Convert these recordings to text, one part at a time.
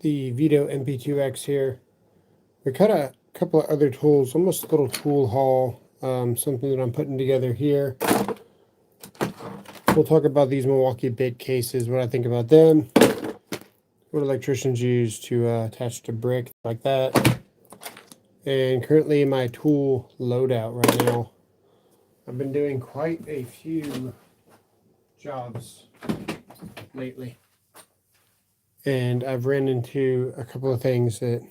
the Veto MP2X here. We cut a couple of other tools, almost a little tool haul, something that I'm putting together here. We'll talk about these Milwaukee bit cases, what I think about them, what electricians use to attach to brick, like that. And currently my tool loadout right now. I've been doing quite a few jobs lately. And I've ran into a couple of things that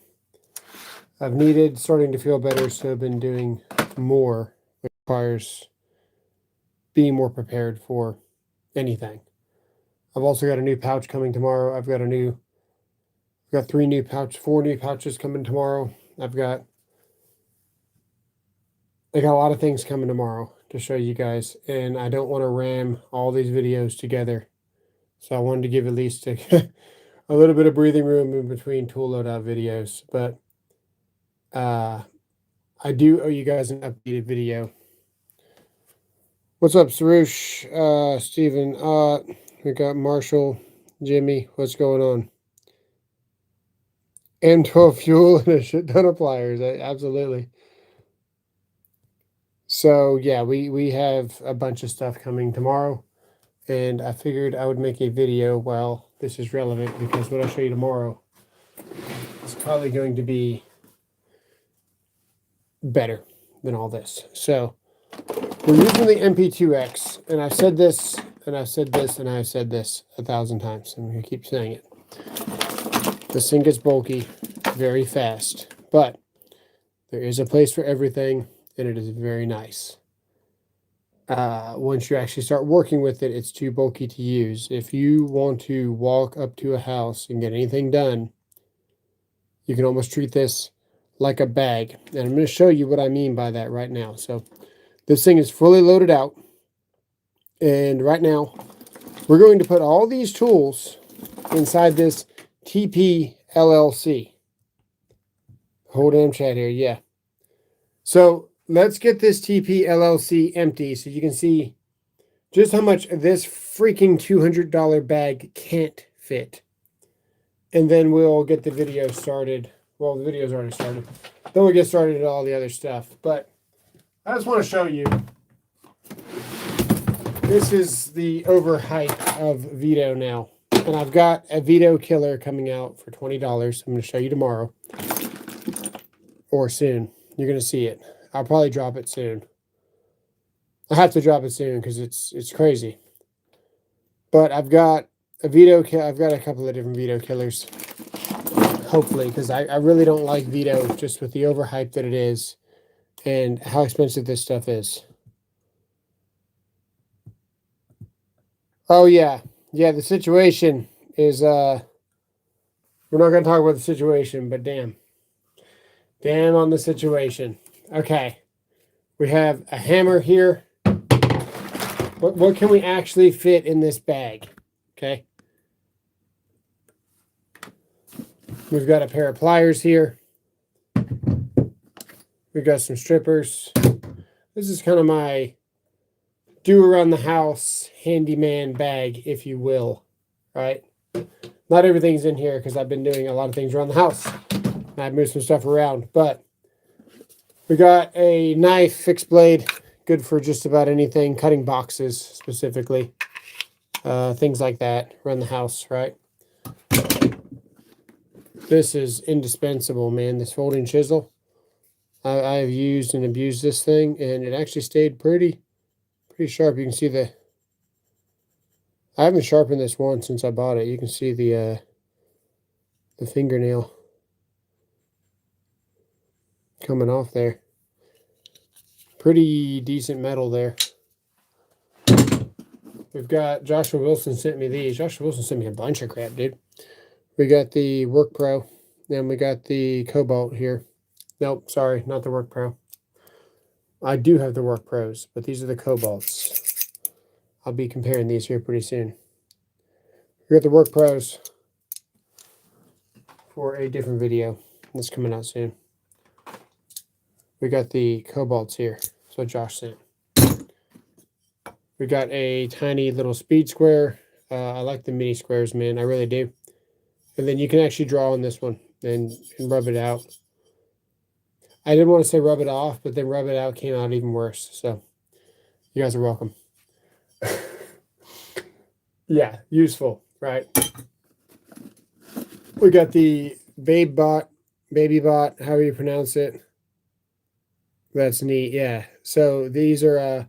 I've needed, starting to feel better, so I've been doing more, which requires being more prepared for anything. I've also got a new pouch coming tomorrow. I've got four new pouches coming tomorrow. I got a lot of things coming tomorrow to show you guys, and I don't want to ram all these videos together. So I wanted to give at least a little bit of breathing room in between tool loadout videos, but I do owe you guys an updated video. What's up, Sarush, Steven, we got Marshall, Jimmy, what's going on? M12 fuel and a shit ton of pliers, absolutely. So yeah, we have a bunch of stuff coming tomorrow, and I figured I would make a video while this is relevant, because what I'll show you tomorrow is probably going to be better than all this. So we're using the MP2X, and I've said this, and I've said this, and I've said this 1,000 times. I'm going to keep saying it. This thing gets bulky very fast, but there is a place for everything, and it is very nice. Once you actually start working with it, it's too bulky to use. If you want to walk up to a house and get anything done, you can almost treat this like a bag. And I'm going to show you what I mean by that right now. So this thing is fully loaded out. And right now, we're going to put all these tools inside this TP LLC. Whole damn chat here, yeah. So let's get this TP LLC empty so you can see just how much this freaking $200 bag can't fit. And then we'll get the video started. Well, the video's already started. Then we'll get started at all the other stuff. But I just want to show you. This is the overhype of Veto now. And I've got a Veto killer coming out for $20. I'm going to show you tomorrow. Or soon. You're going to see it. I'll probably drop it soon. I have to drop it soon because it's crazy. But I've got a I've got a couple of different Veto killers. Hopefully, because I really don't like Veto just with the overhype that it is and how expensive this stuff is. Oh yeah. Yeah, the situation is we're not going to talk about the situation, but damn. Damn on the situation. Okay. We have a hammer here. What can we actually fit in this bag? Okay. We've got a pair of pliers here. We've got some strippers. This is kind of my do around the house handyman bag, if you will. Right? Not everything's in here because I've been doing a lot of things around the house. I've moved some stuff around, but we got a knife, fixed blade, good for just about anything, cutting boxes specifically, things like that around the house, right? This is indispensable, man, this folding chisel. I've used and abused this thing, and it actually stayed pretty sharp. You can see I haven't sharpened this once since I bought it. You can see the fingernail coming off there. Pretty decent metal there. We've got Joshua Wilson sent me these. Joshua Wilson sent me a bunch of crap, dude. We got the Work Pro. Then we got the Cobalt here. Nope, sorry, not the Work Pro. I do have the Work Pros, but these are the Cobalts. I'll be comparing these here pretty soon. We got the Work Pros for a different video that's coming out soon. We got the Cobalts here. That's what Josh sent. We got a tiny little speed square. I like the mini squares, man. I really do. And then you can actually draw on this one and rub it out. I didn't want to say rub it off, but then rub it out came out even worse. So you guys are welcome. Yeah, useful, right? We got the baby bot, however you pronounce it. That's neat, yeah. So these are,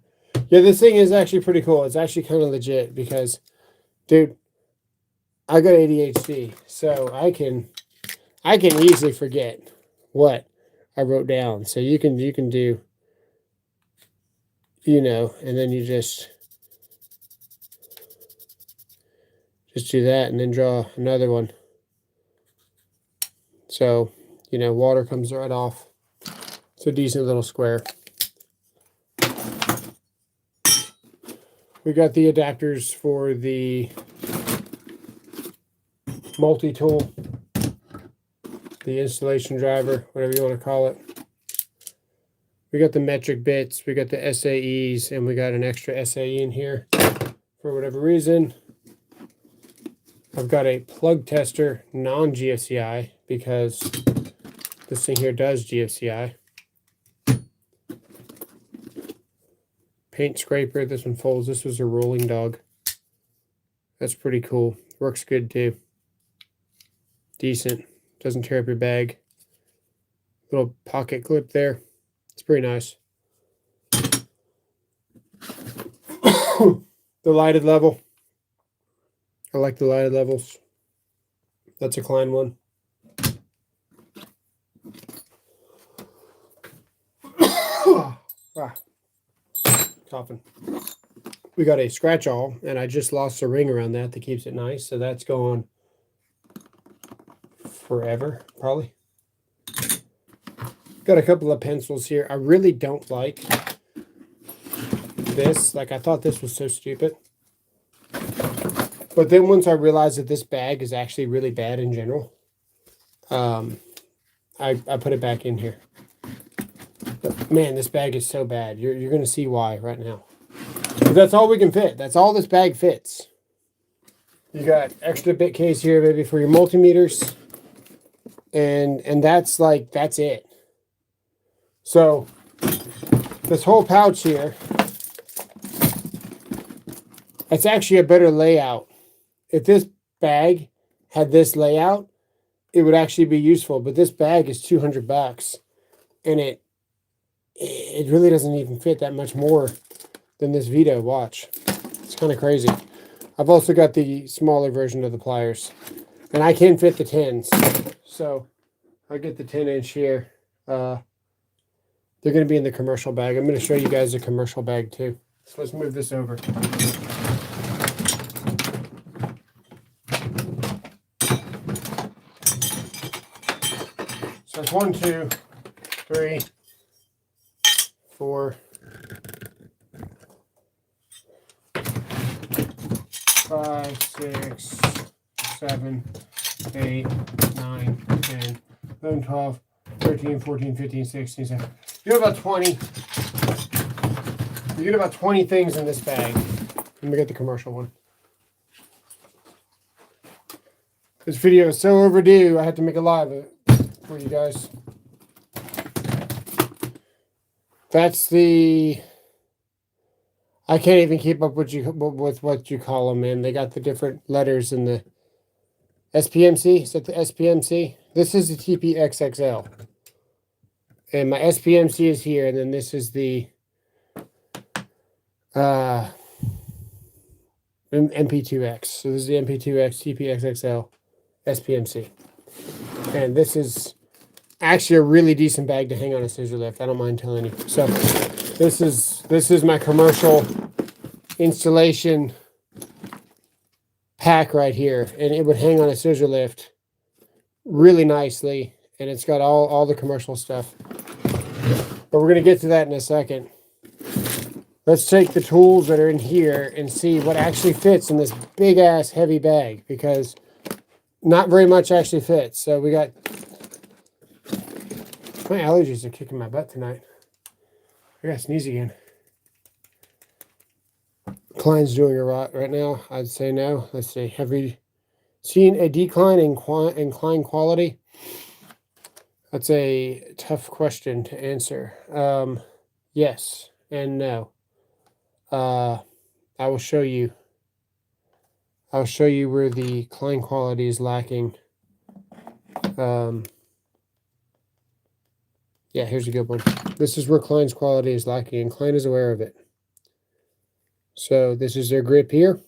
yeah, this thing is actually pretty cool. It's actually kind of legit because, dude, I got ADHD, so I can easily forget what I wrote down. So you can do, you know, and then you just do that and then draw another one. So, you know, water comes right off. It's a decent little square. We got the adapters for the multi-tool, the installation driver, whatever you want to call it. We got the metric bits, we got the SAEs, and we got an extra SAE in here for whatever reason. I've got a plug tester, non-GFCI, because this thing here does GFCI. Paint scraper, this one folds. This was a rolling dog. That's pretty cool. Works good too. Decent. Doesn't tear up your bag. Little pocket clip there. It's pretty nice. The lighted level. I like the lighted levels. That's a Klein one. Coughing. We got a scratch all, and I just lost a ring around that keeps it nice. So that's going forever, probably. Got a couple of pencils here. I really don't like this. Like, I thought this was so stupid. But then once I realized that this bag is actually really bad in general, I put it back in here. But man, this bag is so bad. You're going to see why right now. But that's all we can fit. That's all this bag fits. You got extra bit case here, maybe for your multimeters. And that's like, that's it. So this whole pouch here, it's actually a better layout. If this bag had this layout, it would actually be useful. But this bag is $200, and it really doesn't even fit that much more than this Veto watch. It's kind of crazy. I've also got the smaller version of the pliers, and I can fit the 10s. So I'll get the 10-inch here. They're going to be in the commercial bag. I'm going to show you guys the commercial bag too. So let's move this over. So it's 1, 2, 3, 4, 5, 6, 7, 8, 9, 10, 11, 12, 13, 14, 15, 16, 17. You get about 20. You get about 20 things in this bag. Let me get the commercial one. This video is so overdue, I had to make a live of it for you guys. That's the... I can't even keep up with what you call them, man. They got the different letters in the SPMC. Is that the SPMC? This is the TPXXL. And my SPMC is here, and then this is the MP2X. So this is the MP2X TPXXL SPMC. And this is actually a really decent bag to hang on a scissor lift. I don't mind telling you. So this is my commercial installation pack right here, and it would hang on a scissor lift really nicely, and it's got all the commercial stuff. But we're going to get to that in a second. Let's take the tools that are in here and see what actually fits in this big ass heavy bag, because not very much actually fits. So we got... My allergies are kicking my butt tonight. I gotta sneeze again. Klein's doing a lot right now. I'd say no. Let's see. Heavy Seen a decline in Klein quality? That's a tough question to answer. Yes and no. I will show you. I'll show you where the Klein quality is lacking. Yeah, here's a good one. This is where Klein's quality is lacking, and Klein is aware of it. So this is their grip here.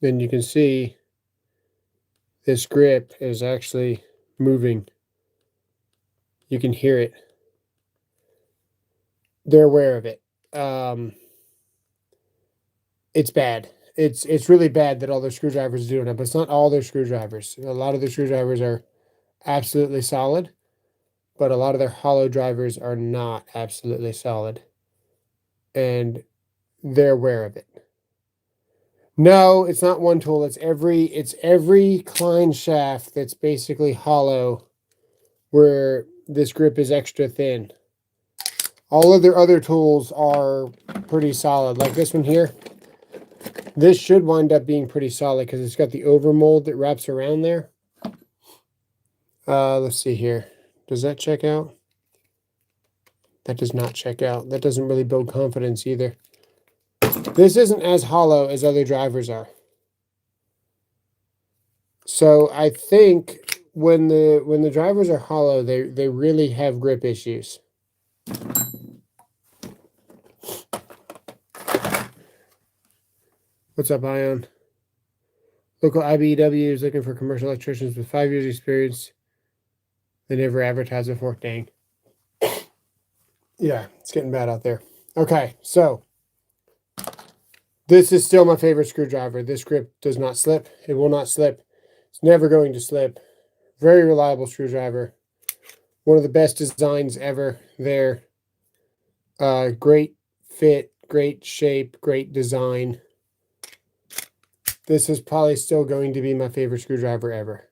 And you can see this grip is actually moving. You can hear it. They're aware of it. It's bad. It's really bad that all their screwdrivers are doing it, but it's not all their screwdrivers. A lot of their screwdrivers are absolutely solid, but a lot of their hollow drivers are not absolutely solid. And they're aware of it. No, it's not one tool. It's every Klein shaft that's basically hollow where this grip is extra thin. All of their other tools are pretty solid. Like this one here. This should wind up being pretty solid because it's got the overmold that wraps around there. Let's see here. Does that check out? That does not check out. That doesn't really build confidence either. This isn't as hollow as other drivers are. So I think when the drivers are hollow, they really have grip issues. What's up, Ion? Local IBEW is looking for commercial electricians with 5 years experience. They never advertise before. Dang. Yeah, it's getting bad out there. Okay, so this is still my favorite screwdriver. This grip does not slip. It will not slip. It's never going to slip. Very reliable screwdriver. One of the best designs ever there. Great fit, great shape, great design. This is probably still going to be my favorite screwdriver ever.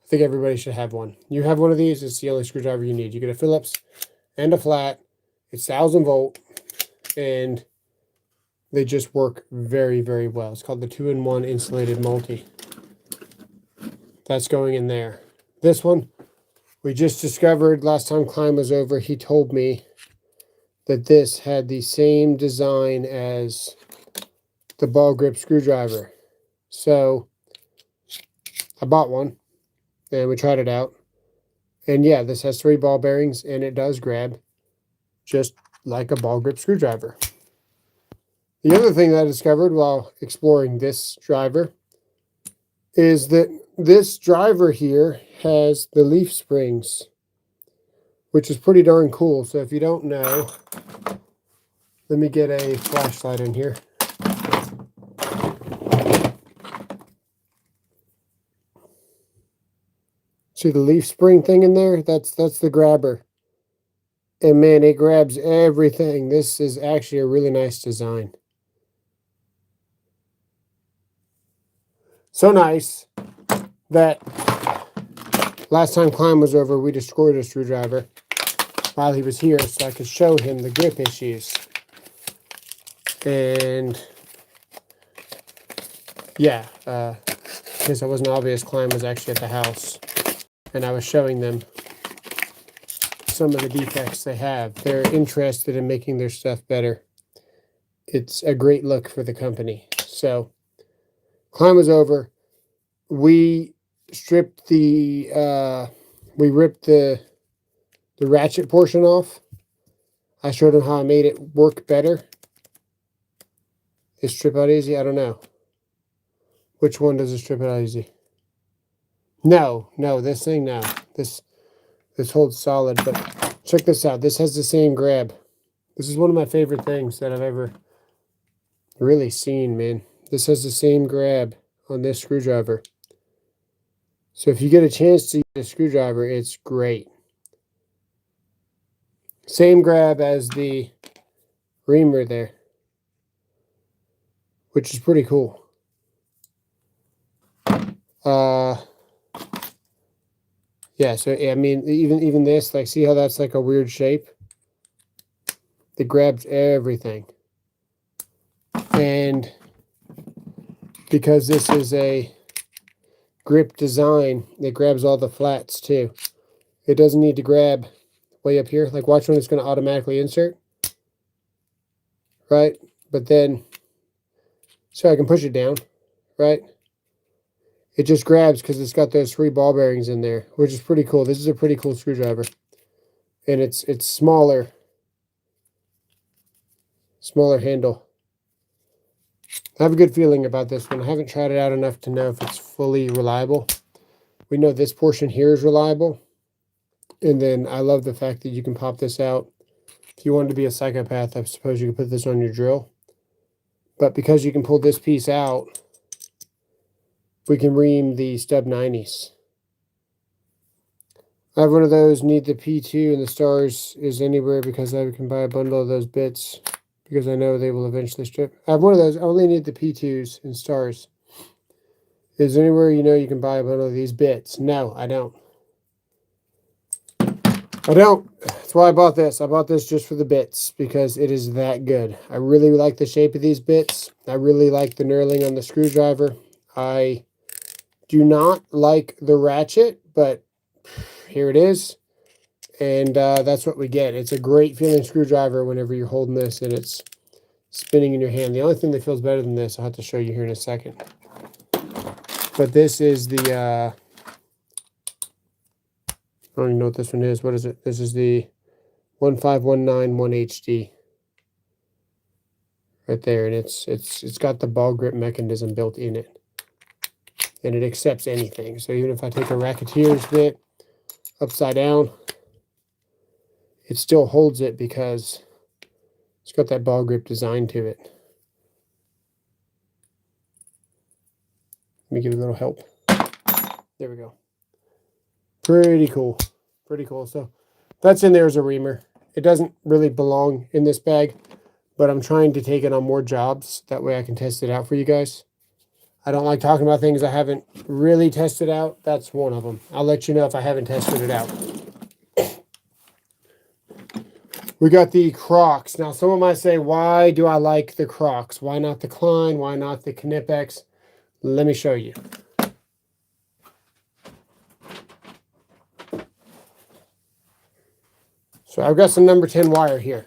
I think everybody should have one. You have one of these, it's the only screwdriver you need. You get a Phillips and a flat. It's 1000 volt, and they just work very, very well. It's called the 2-in-1 insulated multi. That's going in there. This one, we just discovered last time Klein was over. He told me that this had the same design as the ball grip screwdriver. So I bought one and we tried it out. And yeah, this has 3 ball bearings and it does grab just like a ball grip screwdriver. The other thing that I discovered while exploring this driver is that this driver here has the leaf springs, which is pretty darn cool. So if you don't know, let me get a flashlight in here. See the leaf spring thing in there? That's the grabber. And man, it grabs everything. This is actually a really nice design. So nice that last time Klein was over, we destroyed a screwdriver while he was here so I could show him the grip issues. And yeah, in case it wasn't obvious, Klein was actually at the house and I was showing them some of the defects they have. They're interested in making their stuff better. It's a great look for the company. So Klein was over. We stripped we ripped the ratchet portion off. I showed him how I made it work better. Is strip out easy? I don't know. Which one does it strip out easy? No, this thing, no. This holds solid, but check this out. This has the same grab. This is one of my favorite things that I've ever really seen, man. This has the same grab on this screwdriver. So if you get a chance to use a screwdriver, it's great. Same grab as the reamer there, which is pretty cool. Yeah, so I mean, even this, like, see how that's like a weird shape? It grabs everything. And because this is a grip design, it grabs all the flats too. It doesn't need to grab way up here. Like watch when it's going to automatically insert. Right? But then, so I can push it down. Right? It just grabs because it's got those 3 ball bearings in there, which is pretty cool. This is a pretty cool screwdriver. And it's smaller handle. I have a good feeling about this one. I haven't tried it out enough to know if it's fully reliable. We know this portion here is reliable. And then I love the fact that you can pop this out. If you wanted to be a psychopath, I suppose you could put this on your drill. But because you can pull this piece out, we can ream the stub 90s. I have one of those, need the P2 and the stars is anywhere because I can buy a bundle of those bits because I know they will eventually strip. I have one of those, I only need the P2s and stars. Is there anywhere you know you can buy a bundle of these bits? No, I don't. That's why I bought this. I bought this just for the bits because it is that good. I really like the shape of these bits. I really like the knurling on the screwdriver. I do not like the ratchet, but here it is. And that's what we get. It's a great feeling screwdriver whenever you're holding this and it's spinning in your hand. The only thing that feels better than this, I'll have to show you here in a second. But this is the, I don't even know what this one is. What is it? This is the 15191HD. Right there. And it's got the ball grip mechanism built in it. And it accepts anything. So even if I take a racketeer's bit upside down, it still holds it because it's got that ball grip design to it. Let me give it a little help. There we go. Pretty cool. Pretty cool. So that's in there as a reamer. It doesn't really belong in this bag, but I'm trying to take it on more jobs. That way I can test it out for you guys. I don't like talking about things I haven't really tested out. That's one of them. I'll let you know if I haven't tested it out. We got the Crocs. Now, someone might say, why do I like the Crocs? Why not the Klein? Why not the Knipex? Let me show you. So I've got some number 10 wire here.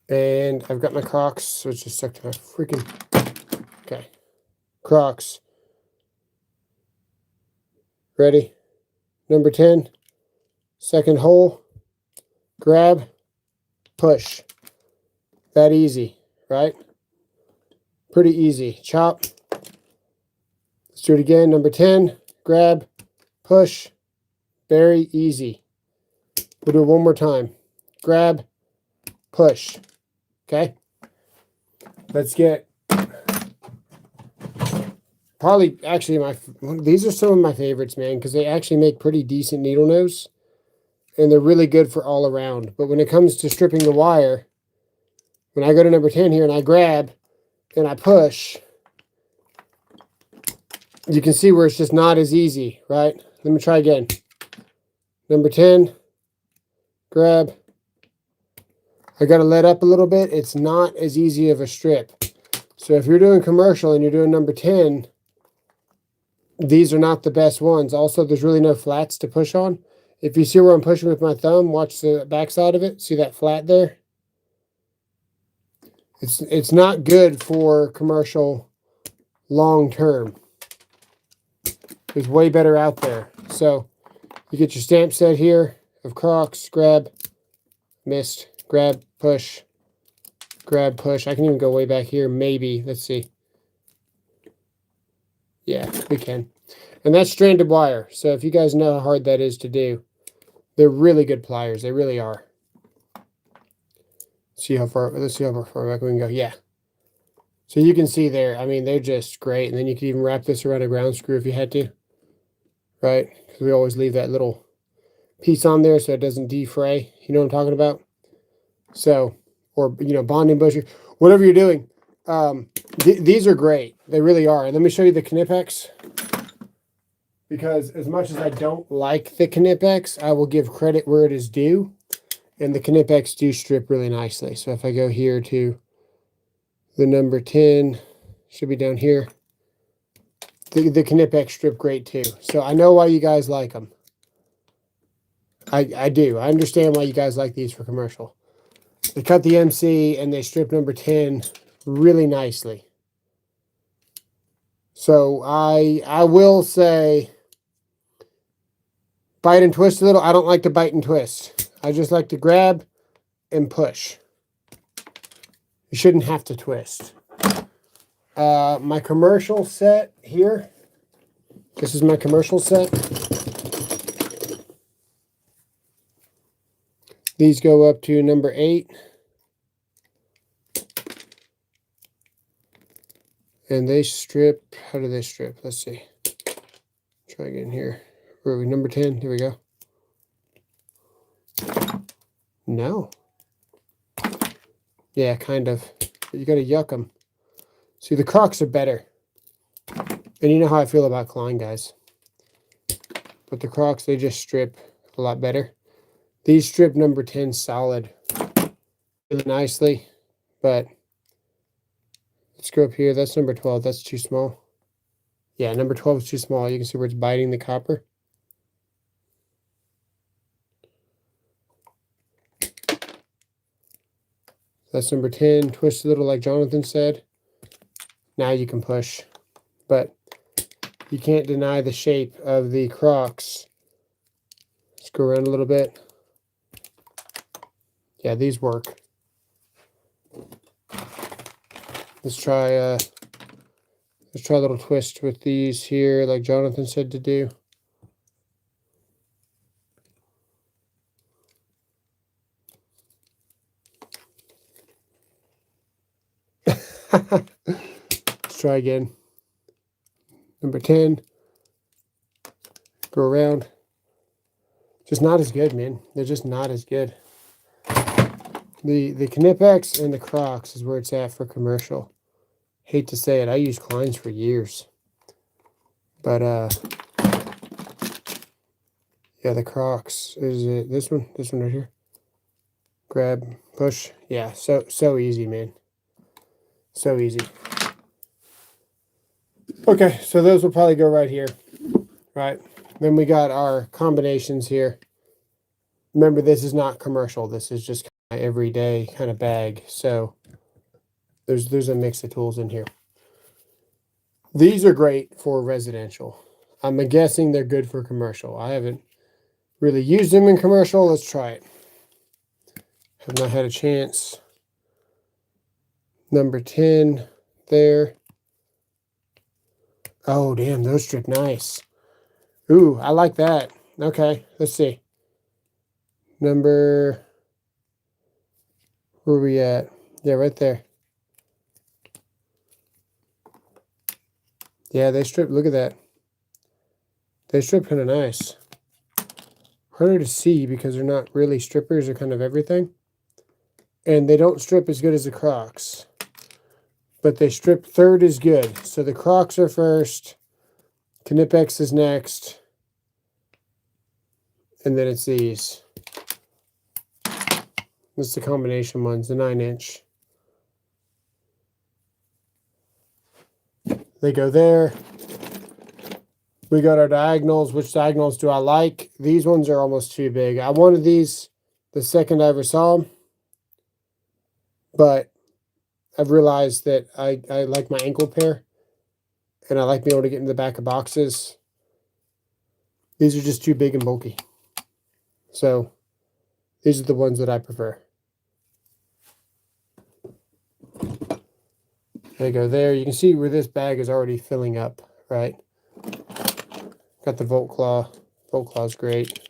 And I've got my Crocs, which is stuck to my freaking... Okay. Crocs. Ready? Number 10. Second hole. Grab. Push. That easy, right? Pretty easy. Chop. Let's do it again. Number 10. Grab. Push. Very easy. We'll do it one more time. Grab. Push. Okay? Let's get... Probably, actually, these are some of my favorites, man, because they actually make pretty decent needle nose. And they're really good for all around. But when it comes to stripping the wire, when I go to number 10 here and I grab and I push, you can see where it's just not as easy, right? Let me try again. Number 10, grab. I got to let up a little bit. It's not as easy of a strip. So if you're doing commercial and you're doing number 10, these are not the best ones. Also, there's really no flats to push on. If you see where I'm pushing with my thumb, watch the back side of it. See that flat there? It's not good for commercial long term. There's way better out there. So you get your stamp set here of Crocs. Grab, missed, grab, push, grab, push. I can even go way back here, maybe. Let's see. Yeah, we can. And that's stranded wire. So if you guys know how hard that is to do, they're really good pliers. They really are. Let's see how far back we can go. Yeah. So you can see there, I mean, they're just great. And then you can even wrap this around a ground screw if you had to. Right? Because we always leave that little piece on there so it doesn't defray. You know what I'm talking about? So, or, you know, bonding bushing, whatever you're doing. These are great. They really are. And let me show you the Knipex. Because as much as I don't like the Knipex, I will give credit where it is due. And the Knipex do strip really nicely. So if I go here to the number 10, should be down here. The Knipex strip great too. So I know why you guys like them. I do. I understand why you guys like these for commercial. They cut the MC and they strip number 10 really nicely. So I will say, bite and twist a little. I don't like to bite and twist. I just like to grab and push. You shouldn't have to twist. My commercial set here. This is my commercial set. These go up to number 8. And they strip, how do they strip? Let's see. Try again here. Where are we? Number 10. Here we go. No. Yeah, kind of. You got to yuck them. See, the Crocs are better. And you know how I feel about Klein, guys. But the Crocs, they just strip a lot better. These strip number 10 solid really nicely. But let's go up here. That's number 12. That's too small. Yeah, number 12 is too small. You can see where it's biting the copper. That's number 10. Twist a little like Jonathan said. Now you can push. But you can't deny the shape of the Crocs. Let's go around a little bit. Yeah, these work. Let's try a little twist with these here, like Jonathan said to do. Let's try again. Number 10. Go around. Just not as good, man. They're just not as good. The Knipex and the Crocs is where it's at for commercial. Hate to say it. I used Klein's for years. But yeah, the Crocs. Is it this one? This one right here. Grab, push. Yeah, so easy, man. So easy. Okay, so those will probably go right here. Right. Then we got our combinations here. Remember, this is not commercial. This is just my everyday kind of bag. So there's a mix of tools in here. These are great for residential. I'm guessing they're good for commercial. I haven't really used them in commercial. Let's try it. Have not had a chance. Number 10 there. Oh, damn, those strip nice. Ooh, I like that. Okay, let's see. Number, where are we at? Yeah, right there. Yeah, they strip, look at that. They strip kind of nice. Harder to see because they're not really strippers, they're kind of everything. And they don't strip as good as the Crocs. But they strip third as good. So the Crocs are first. Knipex is next. And then it's these. That's the combination ones, the 9-inch. They go there. We got our diagonals. Which diagonals do I like? These ones are almost too big. I wanted these the second I ever saw them. But I've realized that I like my ankle pair. And I like being able to get in the back of boxes. These are just too big and bulky. So these are the ones that I prefer. They go there. You can see where this bag is already filling up, right? Got the Volt Claw. Volt Claw's great.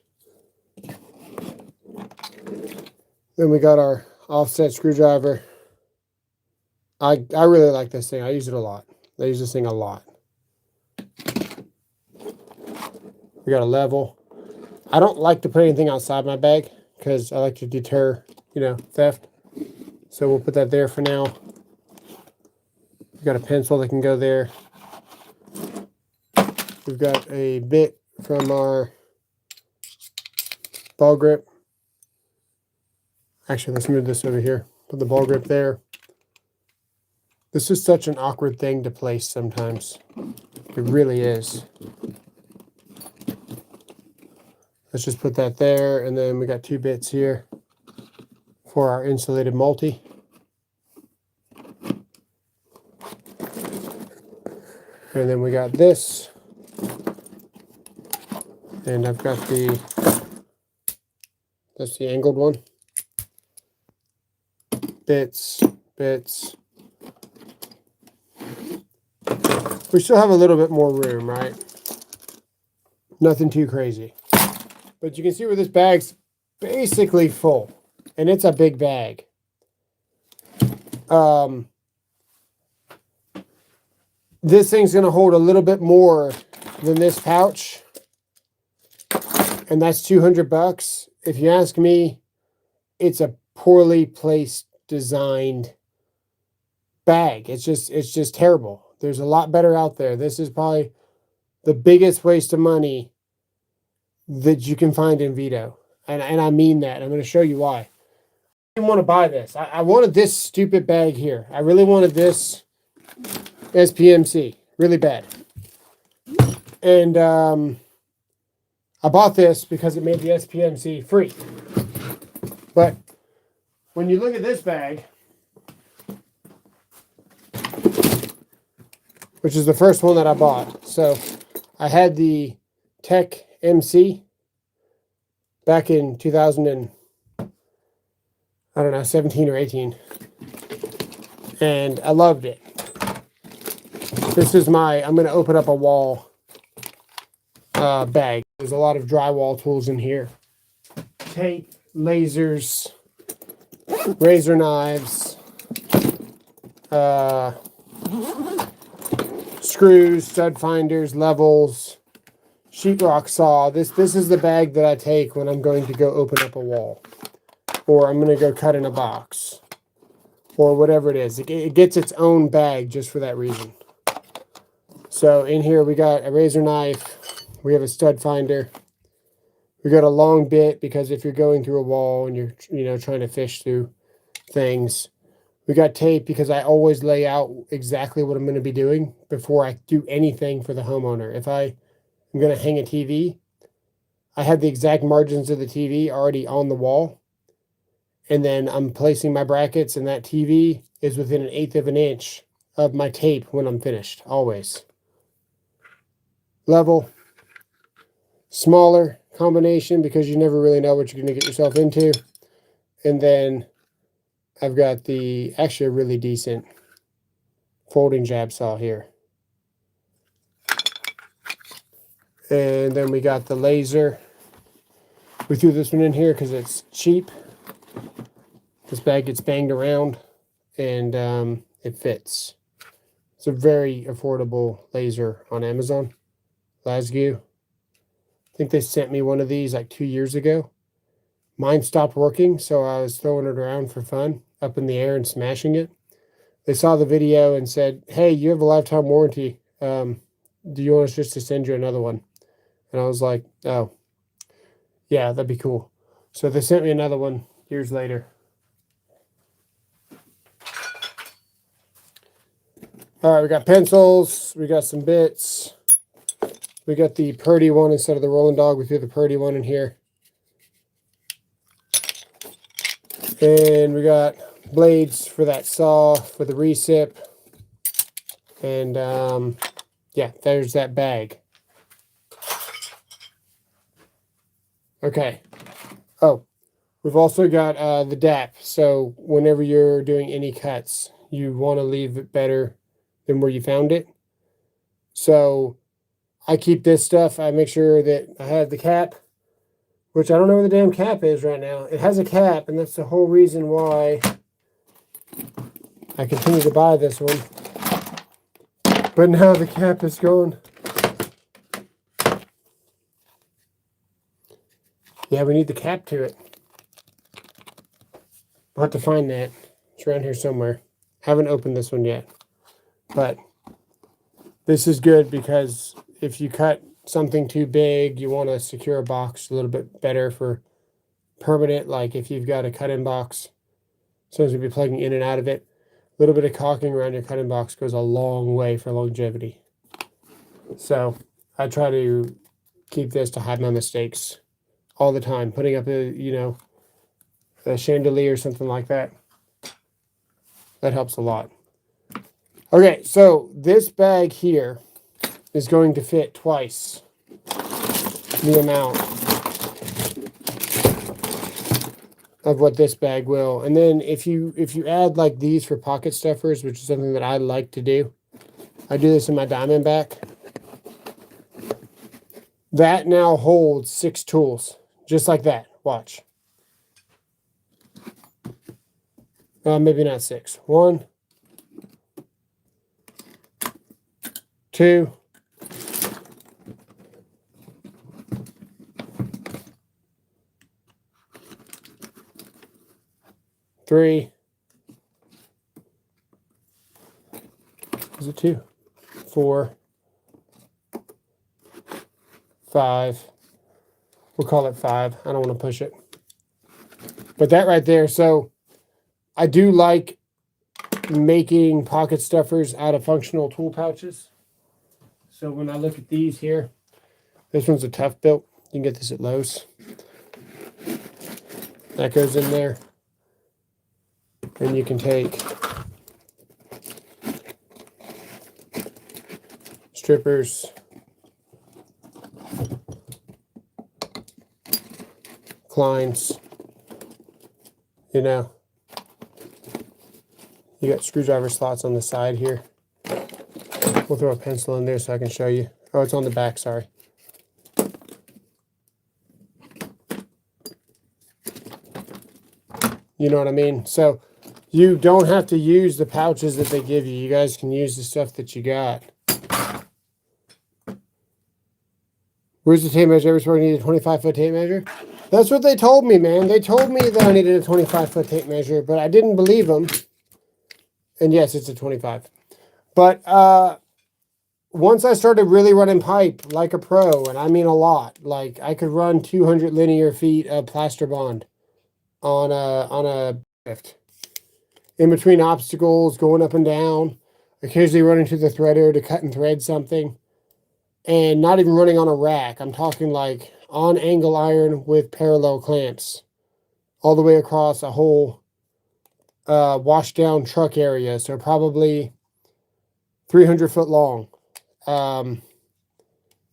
Then we got our offset screwdriver. I really like this thing. I use it a lot. I use this thing a lot. We got a level. I don't like to put anything outside my bag because I like to deter, theft. So we'll put that there for now. We've got a pencil that can go there. We've got a bit from our ball grip. Actually, let's move this over here. Put the ball grip there. This is such an awkward thing to place sometimes. It really is. Let's just put that there, and then we got 2 bits here for our insulated multi. And then we got this. And I've got that's the angled one. Bits. We still have a little bit more room, right? Nothing too crazy. But you can see where this bag's basically full. And it's a big bag. This thing's going to hold a little bit more than this pouch. And that's $200. If you ask me, it's a poorly placed, designed bag. It's just terrible. There's a lot better out there. This is probably the biggest waste of money that you can find in Veto. And I mean that. I'm going to show you why. I didn't want to buy this. I wanted this stupid bag here. I really wanted this SPMC. Really bad. And I bought this because it made the SPMC free. But when you look at this bag, which is the first one that I bought. So I had the Tech MC back in 17 or 18. And I loved it. This is I'm going to open up a wall bag. There's a lot of drywall tools in here. Tape, lasers, razor knives, screws, stud finders, levels, sheetrock saw. This is the bag that I take when I'm going to go open up a wall, or I'm going to go cut in a box, or whatever it is. It gets its own bag just for that reason. So in here we got a razor knife. We have a stud finder. We got a long bit because if you're going through a wall and you're trying to fish through things. We got tape because I always lay out exactly what I'm going to be doing before I do anything for the homeowner. If I'm going to hang a TV, I have the exact margins of the TV already on the wall. And then I'm placing my brackets, and that TV is within 1/8 of an inch of my tape when I'm finished, always. Level. Smaller combination because you never really know what you're going to get yourself into. And then I've got actually a really decent folding jab saw here. And then we got the laser. We threw this one in here because it's cheap. This bag gets banged around and it fits. It's a very affordable laser on Amazon. Lasgu. I think they sent me one of these like 2 years ago. Mine stopped working, so I was throwing it around for fun, up in the air and smashing it. They saw the video and said, hey, you have a lifetime warranty. Do you want us just to send you another one? And I was like, oh, yeah, that'd be cool. So they sent me another one years later. All right, we got pencils. We got some bits. We got the Purdy one instead of the Rolling Dog. We threw the Purdy one in here. And we got blades for that saw, for the recip. And yeah, there's that bag. Okay. Oh, we've also got the DAP. So whenever you're doing any cuts, you want to leave it better than where you found it. So I keep this stuff. I make sure that I have the cap, which I don't know where the damn cap is right now. It has a cap, and that's the whole reason why I continue to buy this one. But now the cap is gone. Yeah, we need the cap to it. I'll have to find that. It's around here somewhere. Haven't opened this one yet. But this is good because if you cut something too big, you want to secure a box a little bit better for permanent. Like if you've got a cut-in box, sometimes you'll be plugging in and out of it. little bit of caulking around your cutting box goes a long way for longevity. So I try to keep this to hide my mistakes all the time. Putting up a chandelier or something like that. That helps a lot. Okay, so this bag here is going to fit twice the amount of what this bag will. And then if you add like these for pocket stuffers, which is something that I like to do, I do this in my Diamondback. That now holds 6 tools, just like that. Watch. Maybe not 6. 1, 2, 3. Is it 2? 4, 5. We'll call it 5. I don't want to push it. But that right there, so I do like making pocket stuffers out of functional tool pouches. So when I look at these here, this one's a tough built. You can get this at Lowe's. That goes in there. And you can take strippers, Kleins, you know. You got screwdriver slots on the side here. We'll throw a pencil in there so I can show you. Oh, it's on the back, sorry. You know what I mean? So you don't have to use the pouches that they give you. You guys can use the stuff that you got. Where's the tape measure? Every need a 25-foot tape measure? That's what they told me, man. They told me that I needed a 25-foot tape measure, but I didn't believe them. And yes, it's a 25. But once I started really running pipe like a pro, and I mean a lot, like I could run 200 linear feet of plaster bond on a lift. In between obstacles, going up and down, occasionally running to the threader to cut and thread something. And not even running on a rack. I'm talking like on angle iron with parallel clamps. All the way across a whole washed down truck area. So probably 300 foot long.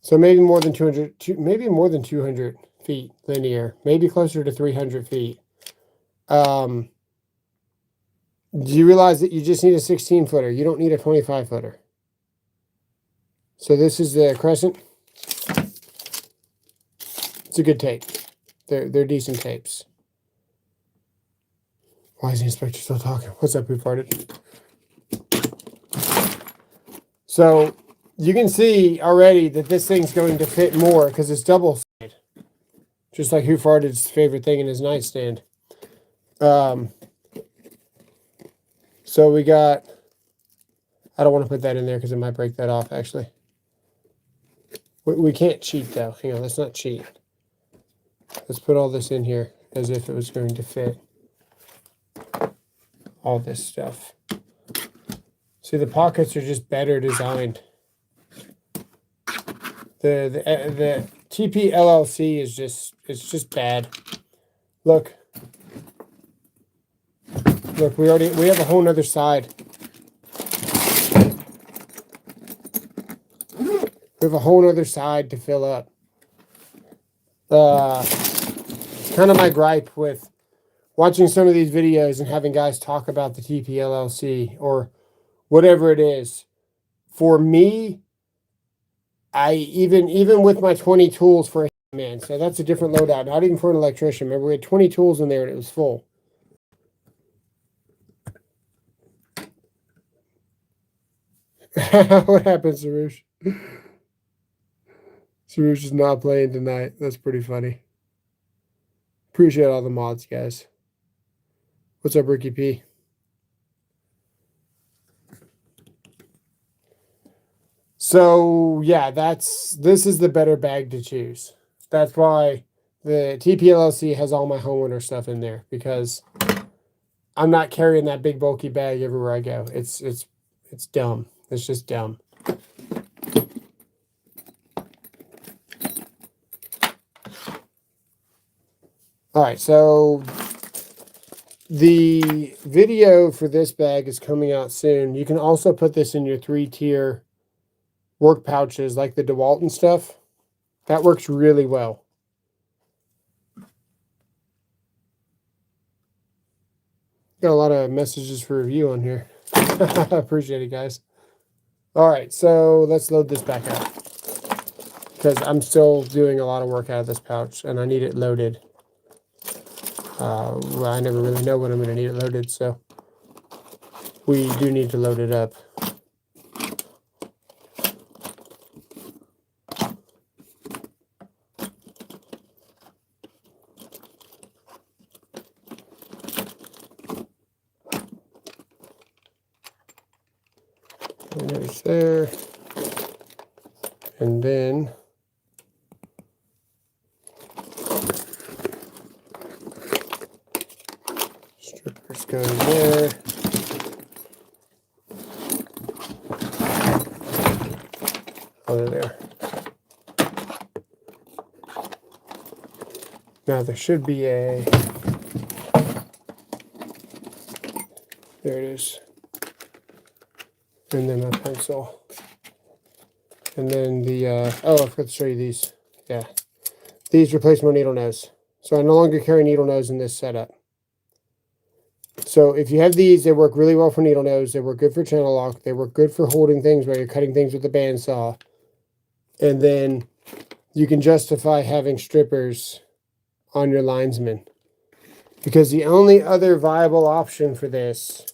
So maybe more than 200 feet linear. Maybe closer to 300 feet. Do you realize that you just need a 16 footer? You don't need a 25 footer. So this is the Crescent. It's a good tape. They're decent tapes. Why is the inspector still talking? What's up, who farted? So you can see already that this thing's going to fit more because it's double sided. Just like Who Farted's favorite thing in his nightstand. So we got, I don't want to put that in there because it might break that off actually. We can't cheat though. Hang on, let's not cheat. Let's put all this in here as if it was going to fit. All this stuff. See, the pockets are just better designed. The TP LLC is just bad. Look, we have a whole nother side. We have a whole other side to fill up. It's kind of my gripe with watching some of these videos and having guys talk about the TPLLC or whatever it is. For me, even with my 20 tools for a Handyman, so that's a different loadout, not even for an electrician. Remember, we had 20 tools in there and it was full. What happens, Sarush? Sarush is not playing tonight. That's pretty funny. Appreciate all the mods, guys. What's up, Ricky P? So, yeah, this is the better bag to choose. That's why the TPLLC has all my homeowner stuff in there, because I'm not carrying that big bulky bag everywhere I go. It's dumb. It's just dumb. All right, so the video for this bag is coming out soon. You can also put this in your 3-tier work pouches like the DeWalt and stuff. That works really well. Got a lot of messages for review on here. I appreciate it, guys. All right, so let's load this back up because I'm still doing a lot of work out of this pouch and I need it loaded. Well, I never really know when I'm going to need it loaded, so we do need to load it up. And there's there. And then strippers go there. Oh, they're there. Now there should be a, there it is. And then my pencil. And then the, oh, I forgot to show you these. Yeah. These replace my needle nose. So I no longer carry needle nose in this setup. So if you have these, they work really well for needle nose. They work good for channel lock. They work good for holding things while you're cutting things with the bandsaw. And then you can justify having strippers on your linesman. Because the only other viable option for this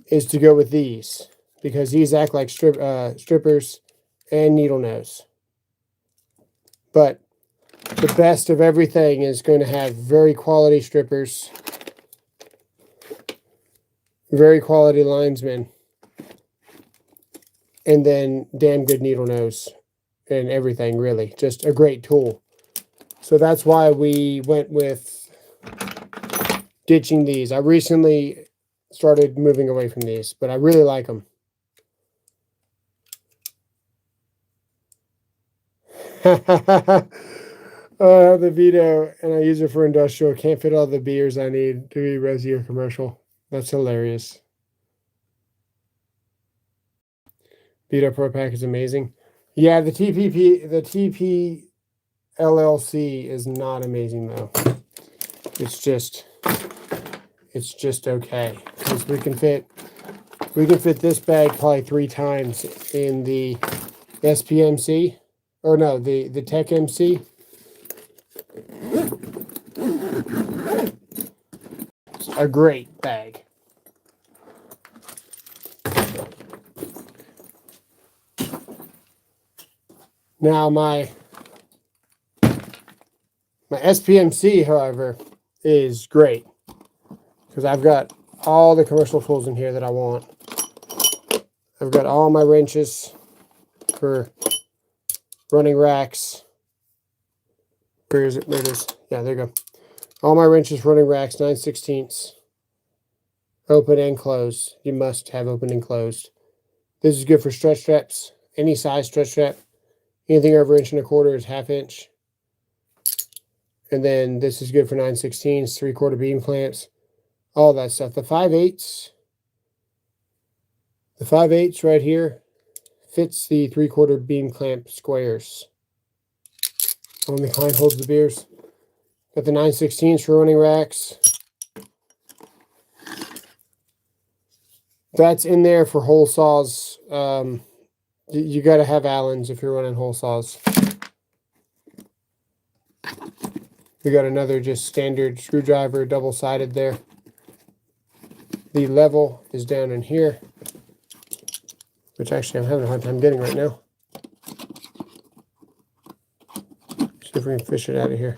is to go with these. Because these act like strippers and needle nose. But the best of everything is going to have very quality strippers, very quality linesmen, and then damn good needle nose and everything, really. Just a great tool. So that's why we went with ditching these. I recently started moving away from these, but I really like them. The Veto, and I use it for industrial. Can't fit all the beers I need to be resi or commercial. That's hilarious. Veto Pro Pack is amazing. Yeah, the TP LLC is not amazing though. It's just okay. Because we can fit this bag probably 3 times in the SPMC. Or no, the Tech MC. It's a great bag. Now my SPMC, however, is great. Because I've got all the commercial tools in here that I want. I've got all my wrenches for running racks. Where is it? There it is. Yeah, there you go. All my wrenches, running racks, 9/16. Open and closed. You must have open and closed. This is good for stretch straps. Any size stretch strap. Anything over 1.25 is 1/2 inch. And then this is good for 9/16, 3/4 beam clamps. All that stuff. The 5/8. The 5/8 right here fits the 3/4 beam clamp squares. Only Klein holds the beers. Got the 9/16 for running racks. That's in there for hole saws. You got to have Allens if you're running hole saws. We got another just standard screwdriver, double-sided there. The level is down in here, which actually I'm having a hard time getting right now. See if we can fish it out of here.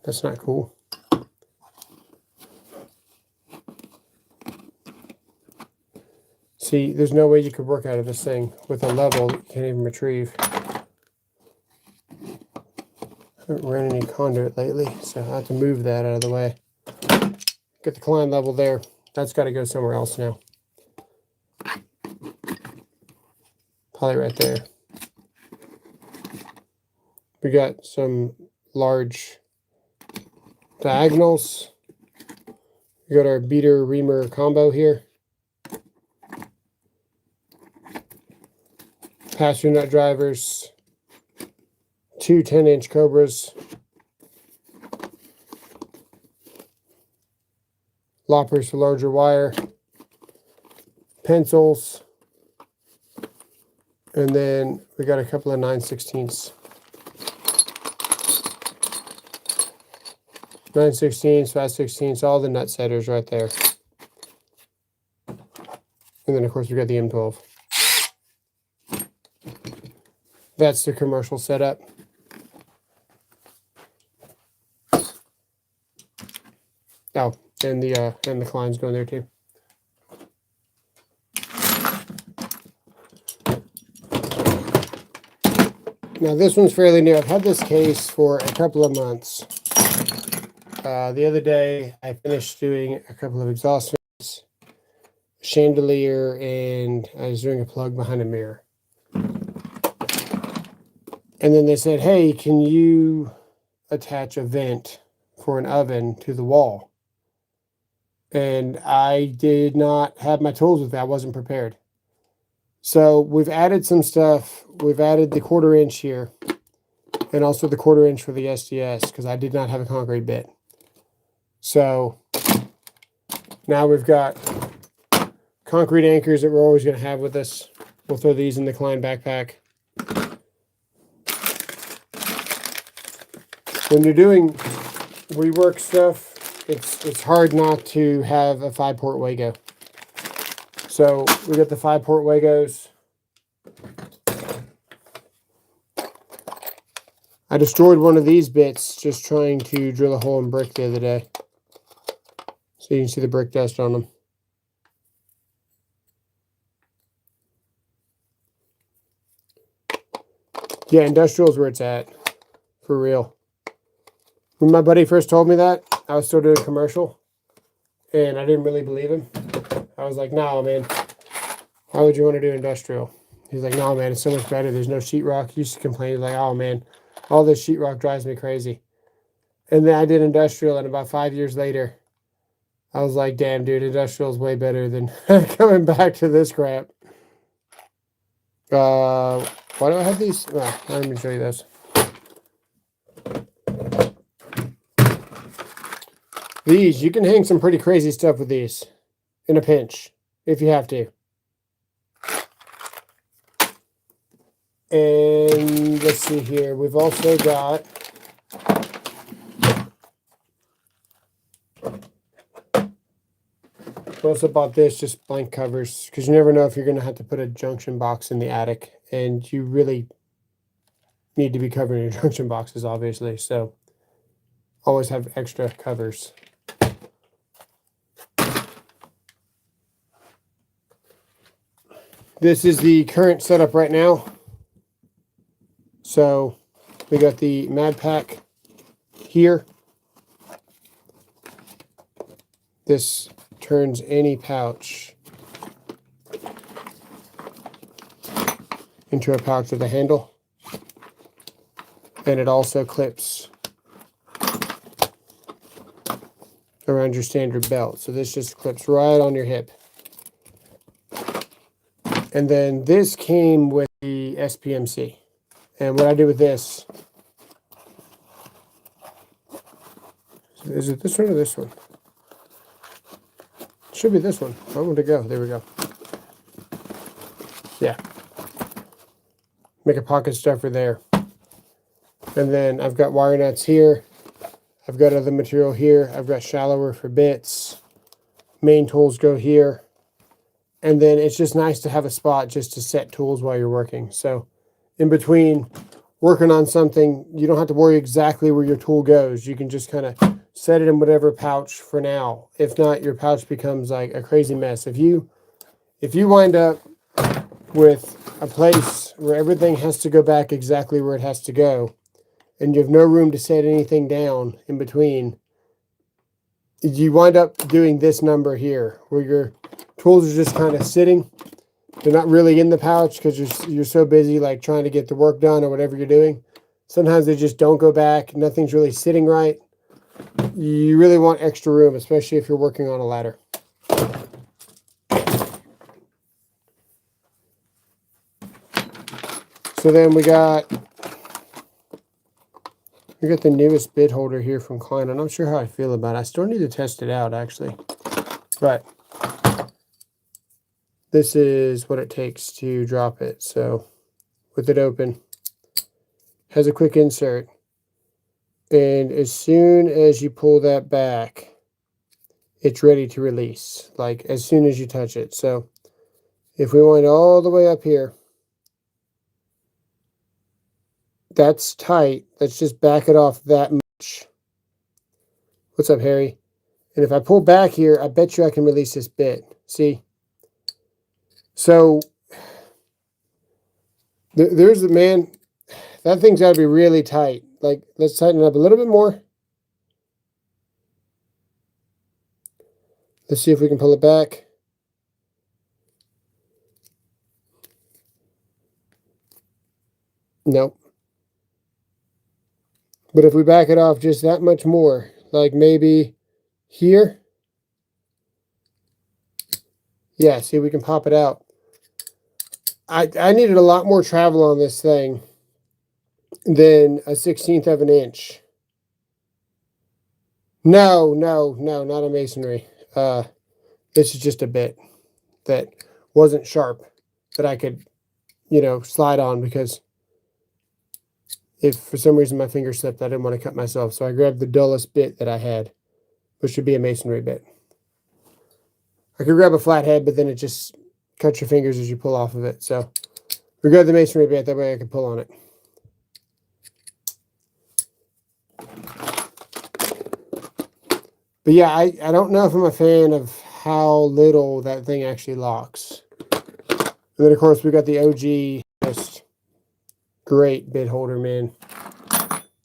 That's not cool. See, there's no way you could work out of this thing with a level that you can't even retrieve. Haven't ran any conduit lately, so I have to move that out of the way. Get the Klein level there. That's got to go somewhere else now. Probably right there. We got some large diagonals. We got our beater reamer combo here. Pass-through nut drivers. 2 10-inch cobras. Loppers for larger wire. Pencils. And then we got a couple of 9/16ths. 9/16ths, 5/16ths, all the nut setters right there. And then of course we got the M12. That's the commercial setup. Oh, and the Klein's going there too. Now this one's fairly new. I've had this case for a couple of months. The other day I finished doing a couple of exhaust fans, chandelier, and I was doing a plug behind a mirror. And then they said, hey, can you attach a vent for an oven to the wall? And I did not have my tools with that. I wasn't prepared. So we've added some stuff. We've added the 1/4 inch here and also the 1/4 inch for the SDS because I did not have a concrete bit. So now we've got concrete anchors that we're always going to have with us. We'll throw these in the Klein backpack. When you're doing rework stuff, it's hard not to have a 5-port Wago. So we got the 5-port Wagos. I destroyed one of these bits just trying to drill a hole in brick the other day. So you can see the brick dust on them. Yeah, industrial is where it's at. For real. When my buddy first told me that, I was still doing commercial. And I didn't really believe him. I was like, no, man. Why would you want to do industrial? He's like, no, man, it's so much better. There's no sheetrock. He used to complain. He's like, oh, man, all this sheetrock drives me crazy. And then I did industrial, and about 5 years later, I was like, damn, dude, industrial is way better than coming back to this crap. Why do I have these? Oh, let me show you this. These, you can hang some pretty crazy stuff with these in a pinch, if you have to. And let's see here. We've also got I also bought this, just blank covers, because you never know if you're going to have to put a junction box in the attic, and you really need to be covering your junction boxes, obviously. So always have extra covers. This is the current setup right now. So we got the Mad Pack here. This turns any pouch into a pouch with a handle. And it also clips around your standard belt. So this just clips right on your hip. And then this came with the SPMC. And what I did with this, is it this one or this one? It should be this one. I want to go. There we go. Yeah. Make a pocket stuffer there. And then I've got wire nuts here. I've got other material here. I've got shallower for bits. Main tools go here. And then it's just nice to have a spot just to set tools while you're working. So in between working on something, you don't have to worry exactly where your tool goes. You can just kind of set it in whatever pouch for now. If not, your pouch becomes like a crazy mess. If you wind up with a place where everything has to go back exactly where it has to go, and you have no room to set anything down in between, you wind up doing this number here, where your tools are just kind of sitting. They're not really in the pouch because you're so busy like trying to get the work done or whatever you're doing. Sometimes they just don't go back. Nothing's really sitting right. You really want extra room, especially if you're working on a ladder. So then we got the newest bit holder here from Klein. I'm not sure how I feel about it. I still need to test it out, actually. But this is what it takes to drop it. So with it open, has a quick insert. And as soon as you pull that back, it's ready to release, like as soon as you touch it. So if we went all the way up here, that's tight. Let's just back it off that much. What's up, Harry? And if I pull back here, I bet you I can release this bit. See? So there's the man. That thing's got to be really tight. Like, let's tighten it up a little bit more. Let's see if we can pull it back. Nope. But if we back it off just that much more, like maybe here. Yeah, see, we can pop it out. I needed a lot more travel on this thing than a 1/16 of an inch. No, not a masonry. This is just a bit that wasn't sharp that I could, slide on, because if for some reason my finger slipped, I didn't want to cut myself. So I grabbed the dullest bit that I had, which should be a masonry bit. I could grab a flathead, but then it just cuts your fingers as you pull off of it. So we grabbed the masonry bit, that way I could pull on it. But yeah, I don't know if I'm a fan of how little that thing actually locks. And then, of course, we got the OG, just great bit holder, man.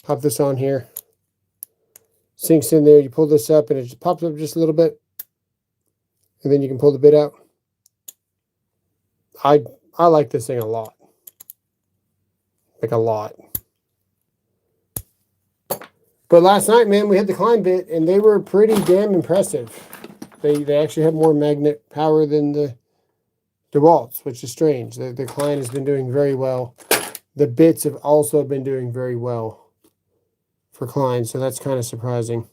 Pop this on here. Sinks in there. You pull this up, and it just pops up just a little bit. And then you can pull the bit out. I like this thing a lot. Like, a lot. But last night, man, we had the Klein bit, and they were pretty damn impressive. They actually have more magnet power than the DeWalt's, which is strange. The Klein has been doing very well. The bits have also been doing very well for Klein, so that's kind of surprising.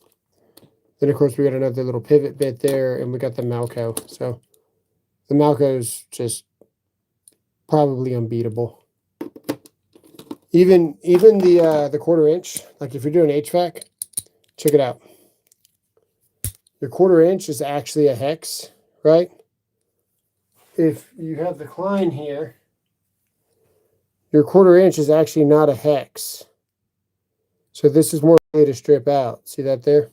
Then, of course, we got another little pivot bit there, and we got the Malco. So the Malco's just probably unbeatable. Even the 1/4 inch, like if you're doing HVAC, check it out. Your 1/4 inch is actually a hex, right? If you have the Klein here, your 1/4 inch is actually not a hex. So this is more likely to strip out. See that there?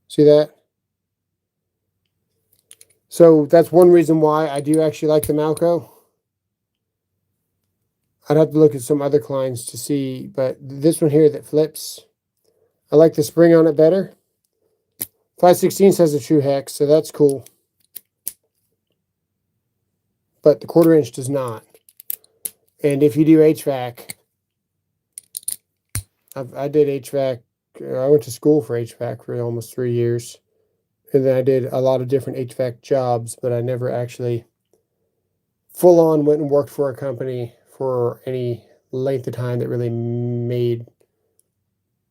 See that? So that's one reason why I do actually like the Malco. I'd have to look at some other Kleins to see, but this one here that flips, I like the spring on it better. 5/16 has a true hex, so that's cool. But the 1/4 inch does not. And if you do HVAC, I did HVAC. I went to school for HVAC for almost 3 years. And then I did a lot of different HVAC jobs, but I never actually full on went and worked for a company for any length of time that really made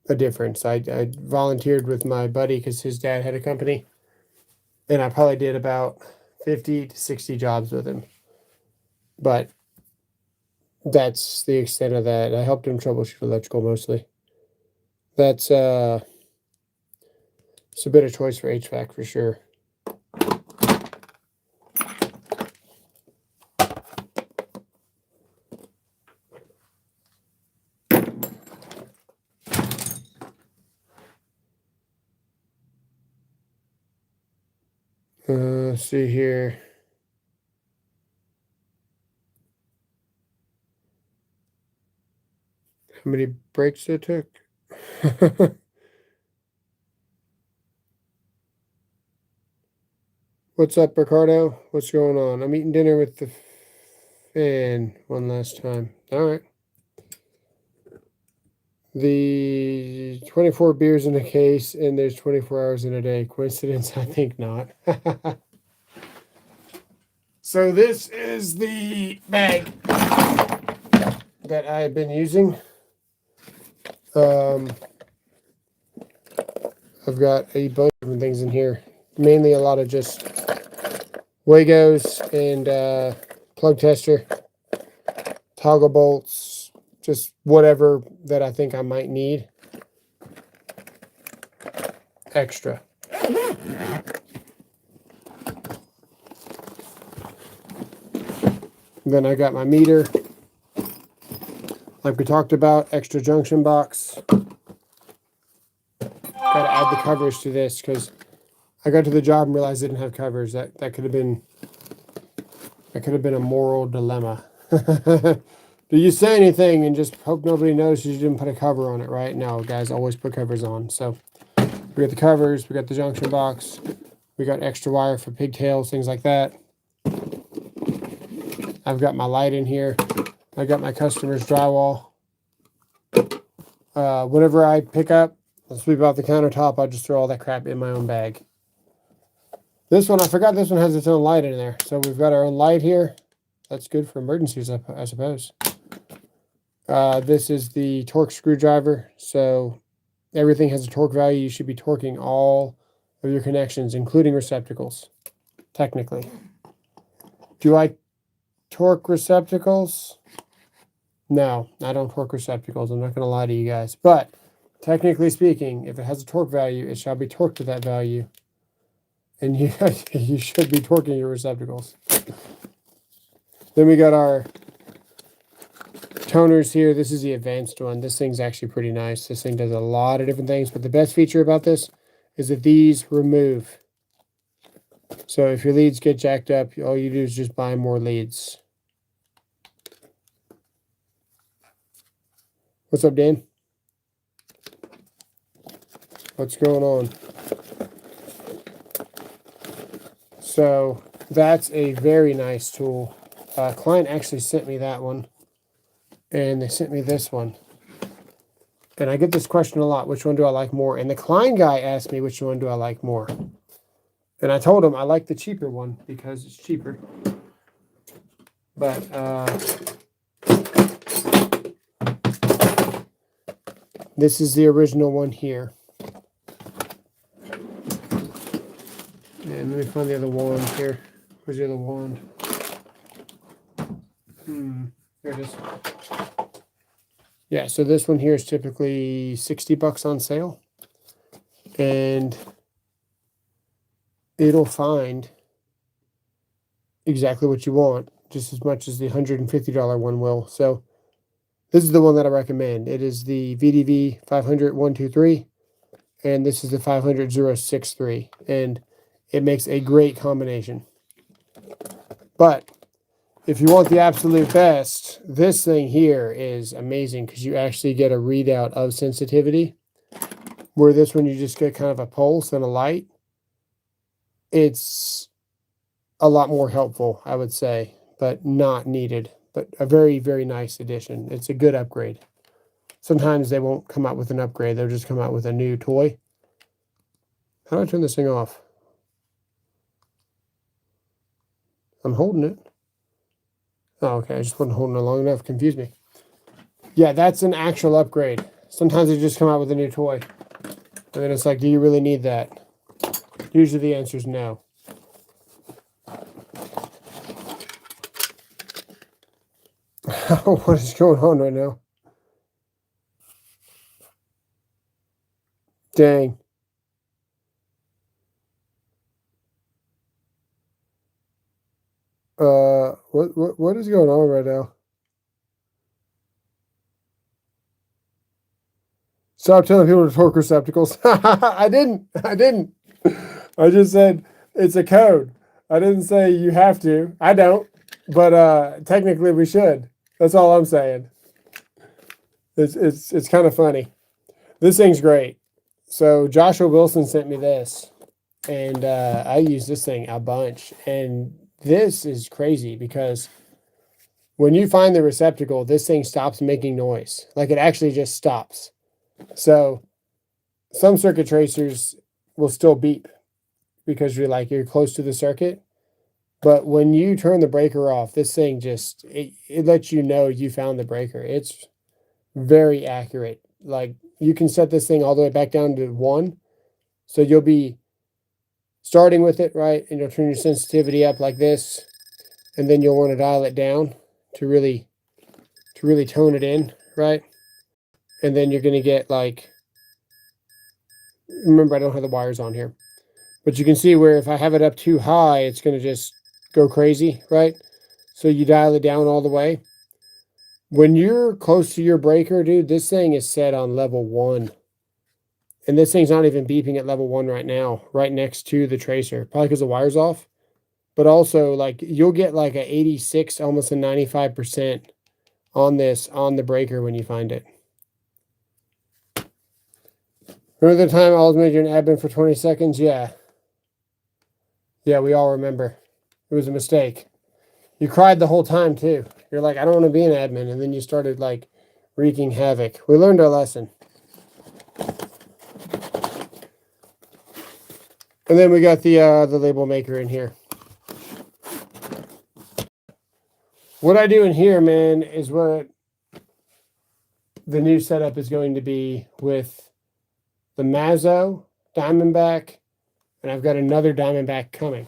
a difference. I volunteered with my buddy because his dad had a company, and I probably did about 50 to 60 jobs with him. But that's the extent of that. I helped him troubleshoot electrical mostly. That's it's a better choice for HVAC for sure. Let's see here. How many breaks it took? What's up, Ricardo? What's going on? I'm eating dinner with the fan one last time. All right. The 24 beers in a case, and there's 24 hours in a day. Coincidence? I think not. So this is the bag that I've been using. I've got a bunch of different things in here. Mainly a lot of just Wagos and plug tester, toggle bolts, just whatever that I think I might need extra. Then I got my meter, like we talked about, extra junction box. Got to add the covers to this because I got to the job and realized I didn't have covers. That could have been a moral dilemma. Do you say anything and just hope nobody notices you didn't put a cover on it, right? No, guys, always put covers on. So we got the covers, we got the junction box, we got extra wire for pigtails, things like that. I've got my light in here. I got my customer's drywall. Whatever I pick up, I'll sweep off the countertop. I'll just throw all that crap in my own bag. This one, I forgot this one has its own light in there. So we've got our own light here. That's good for emergencies, I suppose. This is the torque screwdriver. So everything has a torque value. You should be torquing all of your connections, including receptacles, technically. Do I torque receptacles? No, I don't torque receptacles. I'm not going to lie to you guys. But technically speaking, if it has a torque value, it shall be torqued to that value. And you, you should be torquing your receptacles. Then we got our toners here. This is the advanced one. This thing's actually pretty nice. This thing does a lot of different things. But the best feature about this is that these remove. So if your leads get jacked up, all you do is just buy more leads. What's up, Dan? What's going on? So that's a very nice tool. Klein actually sent me that one. And they sent me this one. And I get this question a lot. Which one do I like more? And the Klein guy asked me which one do I like more. And I told him I like the cheaper one because it's cheaper. But this is the original one here. And let me find the other wand here. Where's the other wand? There it is. Yeah, so this one here is typically $60 on sale. And it'll find exactly what you want, just as much as the $150 one will. So this is the one that I recommend. It is the VDV 500-123, and this is the 500-063, and it makes a great combination. But if you want the absolute best, this thing here is amazing because you actually get a readout of sensitivity, where this one you just get kind of a pulse and a light. It's a lot more helpful, I would say, but not needed. But a very, very nice addition. It's a good upgrade. Sometimes they won't come out with an upgrade. They'll just come out with a new toy. How do I turn this thing off? I'm holding it. Oh, okay. I just wasn't holding it long enough. Confused me. Yeah, that's an actual upgrade. Sometimes they just come out with a new toy. And then it's like, do you really need that? Usually the answer is no. What is going on right now? Dang. What is going on right now? Stop telling people to torque receptacles. I didn't. I just said it's a code. I didn't say you have to. I don't. But technically we should. That's all I'm saying. It's kind of funny. This thing's great. So Joshua Wilson sent me this, and I use this thing a bunch. And this is crazy because when you find the receptacle, this thing stops making noise. Like it actually just stops. So some circuit tracers will still beep because you're close to the circuit. But when you turn the breaker off, this thing just, it lets you know you found the breaker. It's very accurate. Like you can set this thing all the way back down to 1. So you'll be starting with it, right? And you'll turn your sensitivity up like this. And then you'll want to dial it down to really tone it in, right? And then you're going to get like, remember I don't have the wires on here, but you can see where if I have it up too high, it's going to just go crazy, right? So you dial it down all the way. When you're close to your breaker, dude, this thing is set on level 1. And this thing's not even beeping at level 1 right now, right next to the tracer, probably because the wire's off. But also, like, you'll get like a 86, almost a 95% on this, on the breaker when you find it. Remember the time I was making an admin for 20 seconds? Yeah. Yeah, we all remember. It was a mistake. You cried the whole time, too. You're like, I don't want to be an admin. And then you started, like, wreaking havoc. We learned our lesson. And then we got the label maker in here. What I do in here, man, is what the new setup is going to be with the Mazzo Diamondback, and I've got another Diamondback coming.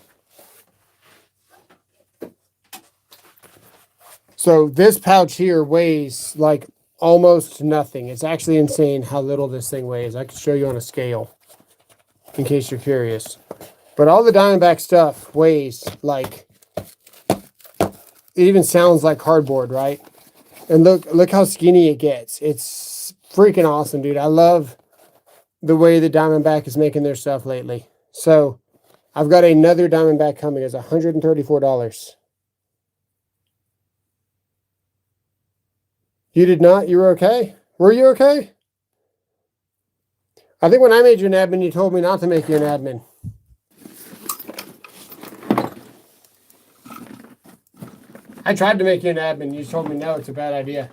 So this pouch here weighs like almost nothing. It's actually insane how little this thing weighs. I can show you on a scale in case you're curious. But all the Diamondback stuff weighs like, it even sounds like cardboard, right? And look how skinny it gets. It's freaking awesome, dude. I love the way the Diamondback is making their stuff lately. So I've got another Diamondback coming. It's $134. You did not? You were okay? Were you okay? I think when I made you an admin, you told me not to make you an admin. I tried to make you an admin. You told me no, it's a bad idea.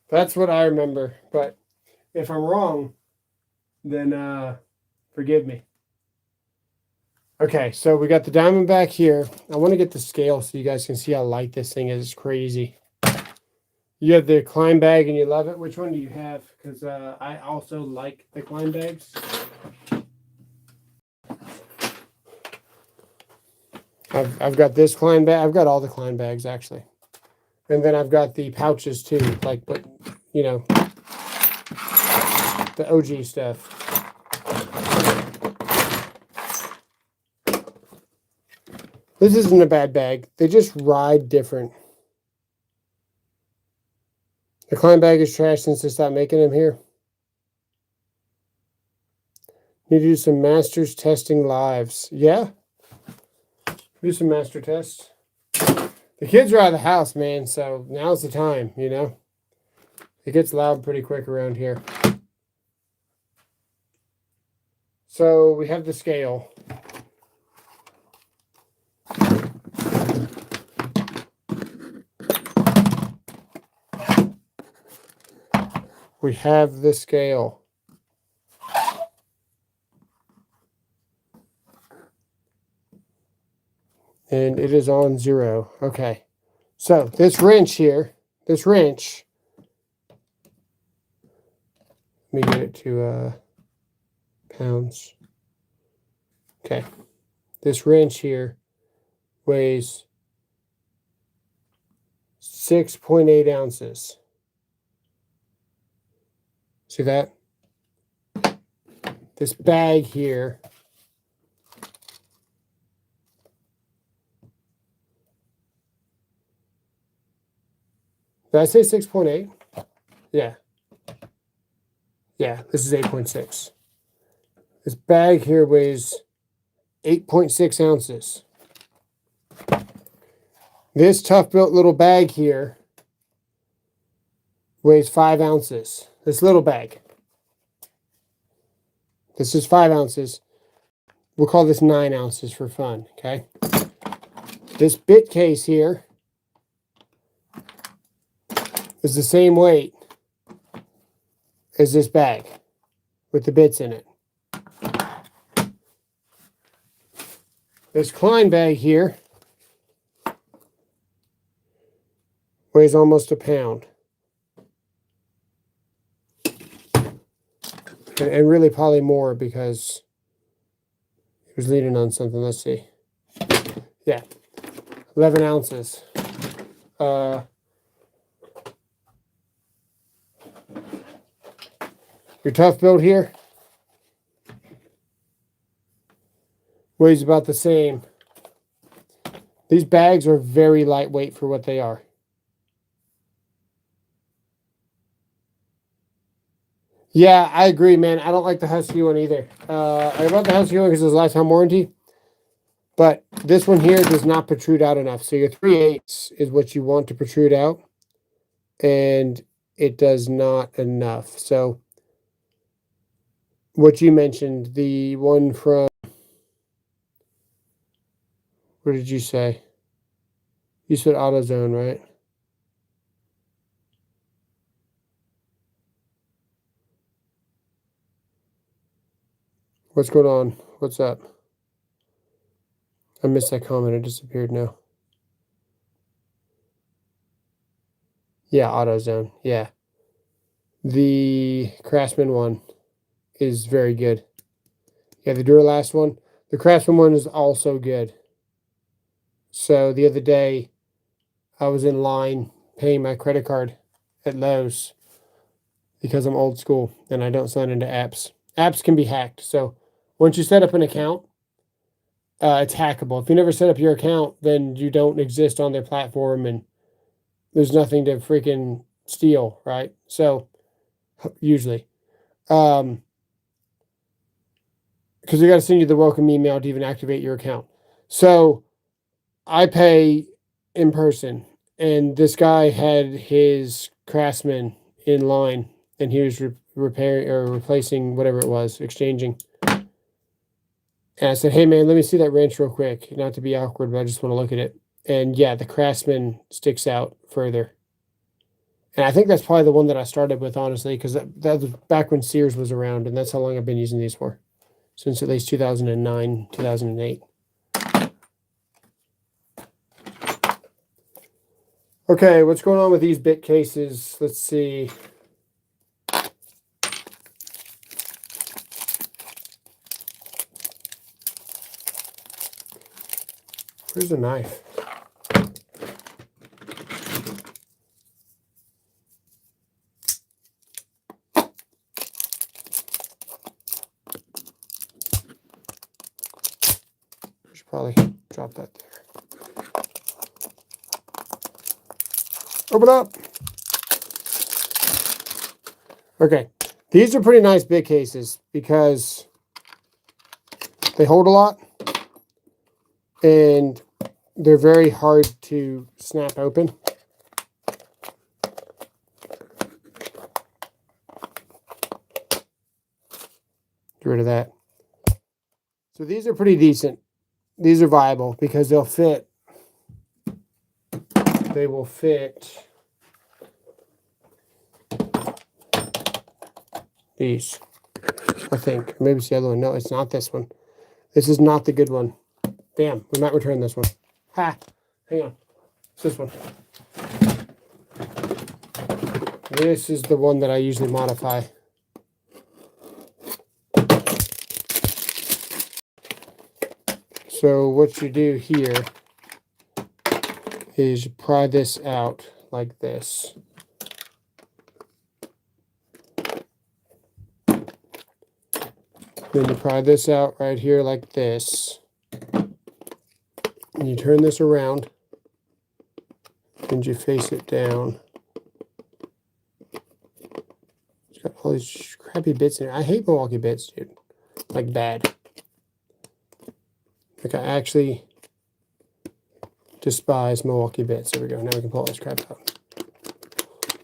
That's what I remember. But if I'm wrong, then forgive me. Okay, so we got the Diamondback here. I want to get the scale so you guys can see how light this thing is. It's crazy. You have the Klein bag and you love it. Which one do you have? Because I also like the Klein bags. I've got this Klein bag. I've got all the Klein bags actually. And then I've got the pouches too. Like, but you know, the OG stuff. This isn't a bad bag. They just ride different. The Klein bag is trash since they stopped making them here. Need to do some masters testing lives. Yeah. Do some master tests. The kids are out of the house, man, so now's the time, you know. It gets loud pretty quick around here. So we have the scale. We have the scale. And it is on 0. Okay. So this wrench here, let me get it to pounds. Okay. This wrench here weighs 6.8 ounces. See that? This bag here did I say 6.8? Yeah. Yeah, this is 8.6. This bag here weighs 8.6 ounces. This tough-built little bag here weighs 5 ounces. This little bag. This is 5 ounces. We'll call this 9 ounces for fun, okay? This bit case here is the same weight as this bag with the bits in it. This Klein bag here weighs almost a pound. And really probably more because he was leaning on something. Let's see. Yeah, 11 ounces. Your tough build here weighs about the same. These bags are very lightweight for what they are. Yeah, I agree, man. I don't like the Husky one either. I bought the Husky one because it was lifetime warranty. But this one here does not protrude out enough. So your 3/8 is what you want to protrude out. And it does not enough. So what you mentioned, the one from, what did you say? You said AutoZone, right? What's going on? What's up? I missed that comment. It disappeared now. Yeah, AutoZone. Yeah. The Craftsman one is very good. Yeah, the Duralast one. The Craftsman one is also good. So the other day, I was in line paying my credit card at Lowe's because I'm old school and I don't sign into apps. Apps can be hacked. So once you set up an account, it's hackable. If you never set up your account, then you don't exist on their platform and there's nothing to freaking steal, right? So usually, because they got to send you the welcome email to even activate your account. So I pay in person, and this guy had his Craftsman in line, and he was repairing or replacing whatever it was, exchanging. And I said, "Hey man, let me see that wrench real quick. Not to be awkward, but I just want to look at it." And yeah, the Craftsman sticks out further. And I think that's probably the one that I started with, honestly, because that was back when Sears was around, and that's how long I've been using these for. Since at least 2009, 2008. Okay, what's going on with these bit cases? Let's see. Where's the knife? I should probably drop that there. Open up. Okay, these are pretty nice bit cases because they hold a lot and they're very hard to snap open. Get rid of that. So these are pretty decent. These are viable because they'll fit. They will fit these, I think. Maybe it's the other one. No, it's not this one. This is not the good one. Damn, we might return this one. Ha! Hang on. It's this one. This is the one that I usually modify. So what you do here is you pry this out like this. Then you pry this out right here like this. And you turn this around and you face it down. It's got all these crappy bits in it. I hate Milwaukee bits, dude. Like bad. Like I actually despise Milwaukee bits. There we go. Now we can pull this crap out.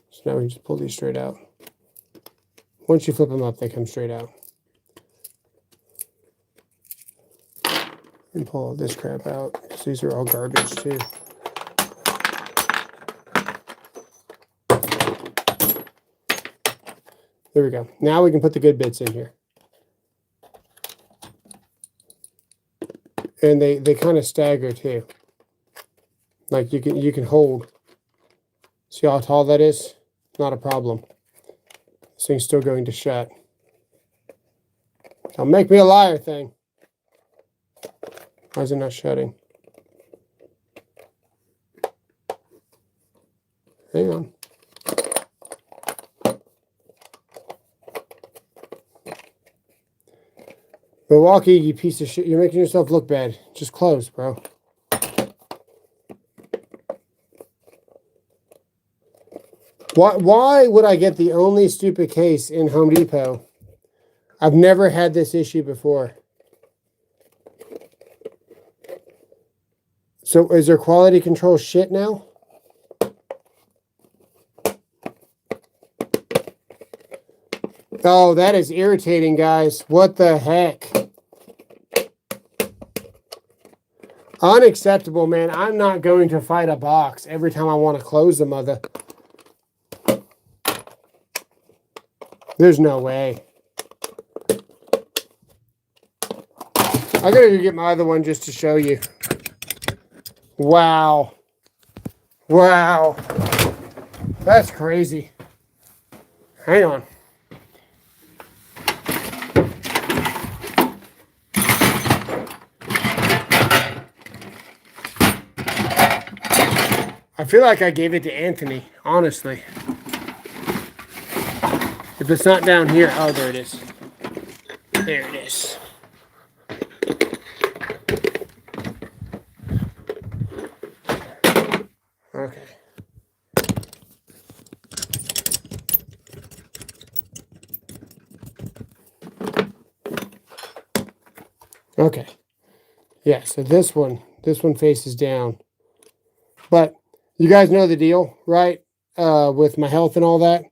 So now we can just pull these straight out. Once you flip them up, they come straight out. And pull all this crap out, because these are all garbage too. There we go. Now we can put the good bits in here. And they kind of stagger too. Like you can hold. See how tall that is? Not a problem. This thing's still going to shut. Don't make me a liar thing. Why is it not shutting? Hang on. Milwaukee, you piece of shit. You're making yourself look bad. Just close, bro. Why would I get the only stupid case in Home Depot? I've never had this issue before. So is there quality control shit now? Oh, that is irritating, guys. What the heck? Unacceptable, man. I'm not going to fight a box every time I want to close the mother. There's no way. I gotta go get my other one just to show you. Wow. Wow. That's crazy. Hang on. I feel like I gave it to Anthony, honestly. If it's not down here, oh, there it is. There it is. Okay. Okay. Yeah, so this one faces down. But you guys know the deal, right? With my health and all that.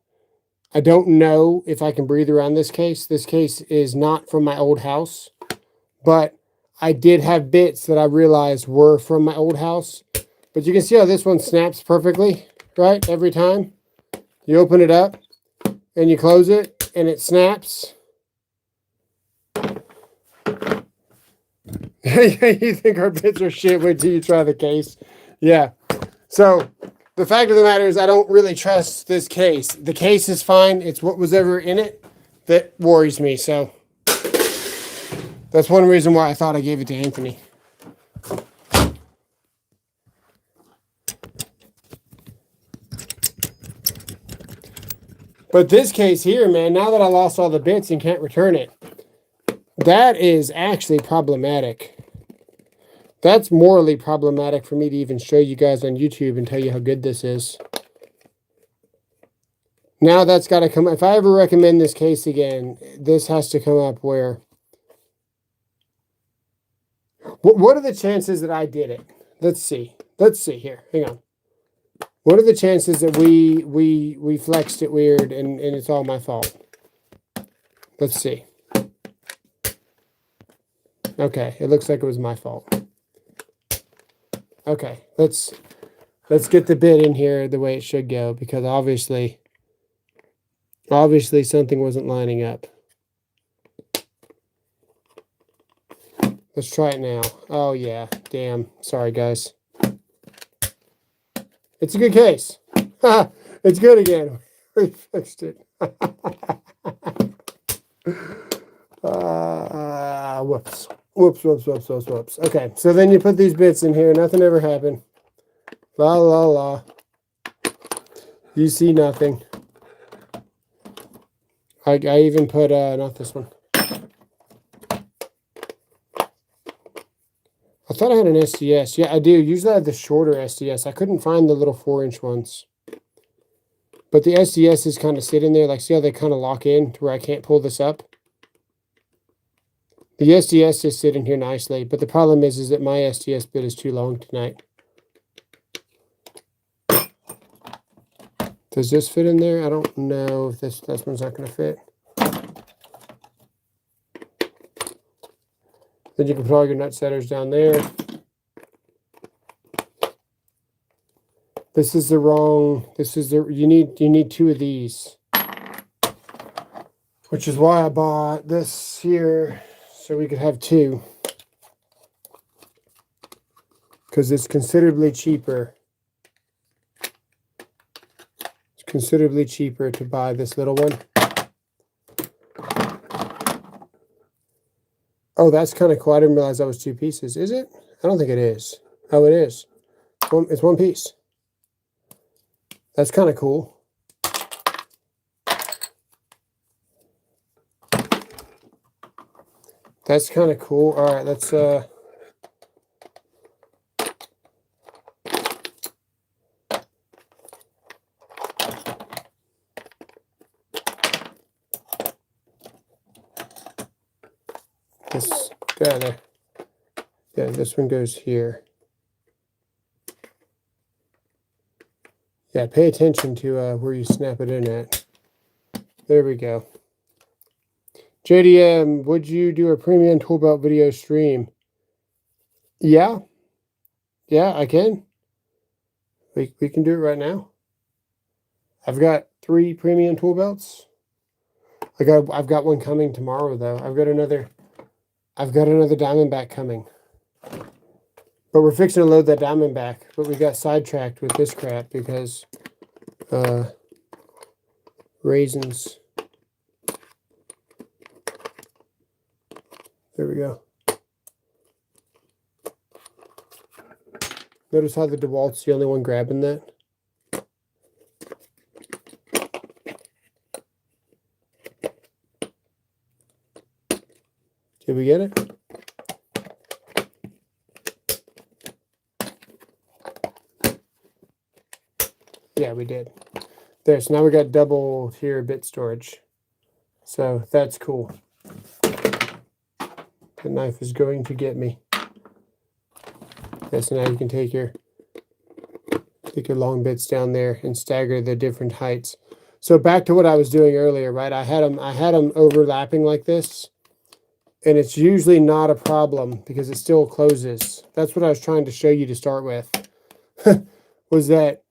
I don't know if I can breathe around this case. This case is not from my old house, but I did have bits that I realized were from my old house. But you can see how this one snaps perfectly, right? Every time you open it up and you close it and it snaps. You think our bits are shit? Wait till you try the case. Yeah. So the fact of the matter is I don't really trust this case. The case is fine. It's what was ever in it that worries me. So that's one reason why I thought I gave it to Anthony. But this case here, man, now that I lost all the bits and can't return it, that is actually problematic. That's morally problematic for me to even show you guys on YouTube and tell you how good this is. Now that's got to come. If I ever recommend this case again, this has to come up where... What are the chances that I did it? Let's see. Let's see here. Hang on. What are the chances that we flexed it weird and it's all my fault? Let's see. Okay, it looks like it was my fault. Okay, let's get the bit in here the way it should go, because obviously something wasn't lining up. Let's try it now. Oh yeah, damn. Sorry guys. It's a good case. It's good again. We fixed it. Whoops. Whoops. Okay, so then you put these bits in here. Nothing ever happened. La la la. You see nothing. I even put, not this one. I thought I had an SDS. Yeah, I do. Usually I have the shorter SDS. I couldn't find the little 4-inch ones. But the SDS is kind of sitting there. Like, see how they kind of lock in to where I can't pull this up? The SDS is sitting here nicely, but the problem is that my SDS bit is too long tonight. Does this fit in there? I don't know if this one's not going to fit. Then you can put all your nut setters down there. This is the wrong, you need two of these. Which is why I bought this here, so we could have two. Because it's considerably cheaper. It's considerably cheaper to buy this little one. Oh, that's kind of cool. I didn't realize that was two pieces. Is it? I don't think it is. Oh, it is. It's one piece. That's kind of cool. That's kind of cool. All right, let's this there. Yeah, this one goes here. Yeah, pay attention to where you snap it in at. There we go. JDM, would you do a premium tool belt video stream? Yeah. Yeah, I can. We can do it right now. I've got 3 premium tool belts. I've got one coming tomorrow though. I've got another Diamondback coming. But we're fixing to load that Diamondback, but we got sidetracked with this crap because raisins. There we go. Notice how the DeWalt's the only one grabbing that? Did we get it? Yeah, we did. There, so now we got double tier bit storage. So that's cool. The knife is going to get me. Yes, now you can take your long bits down there and stagger the different heights. So back to what I was doing earlier, right? I had them overlapping like this, and it's usually not a problem because it still closes. That's what I was trying to show you to start with. Was that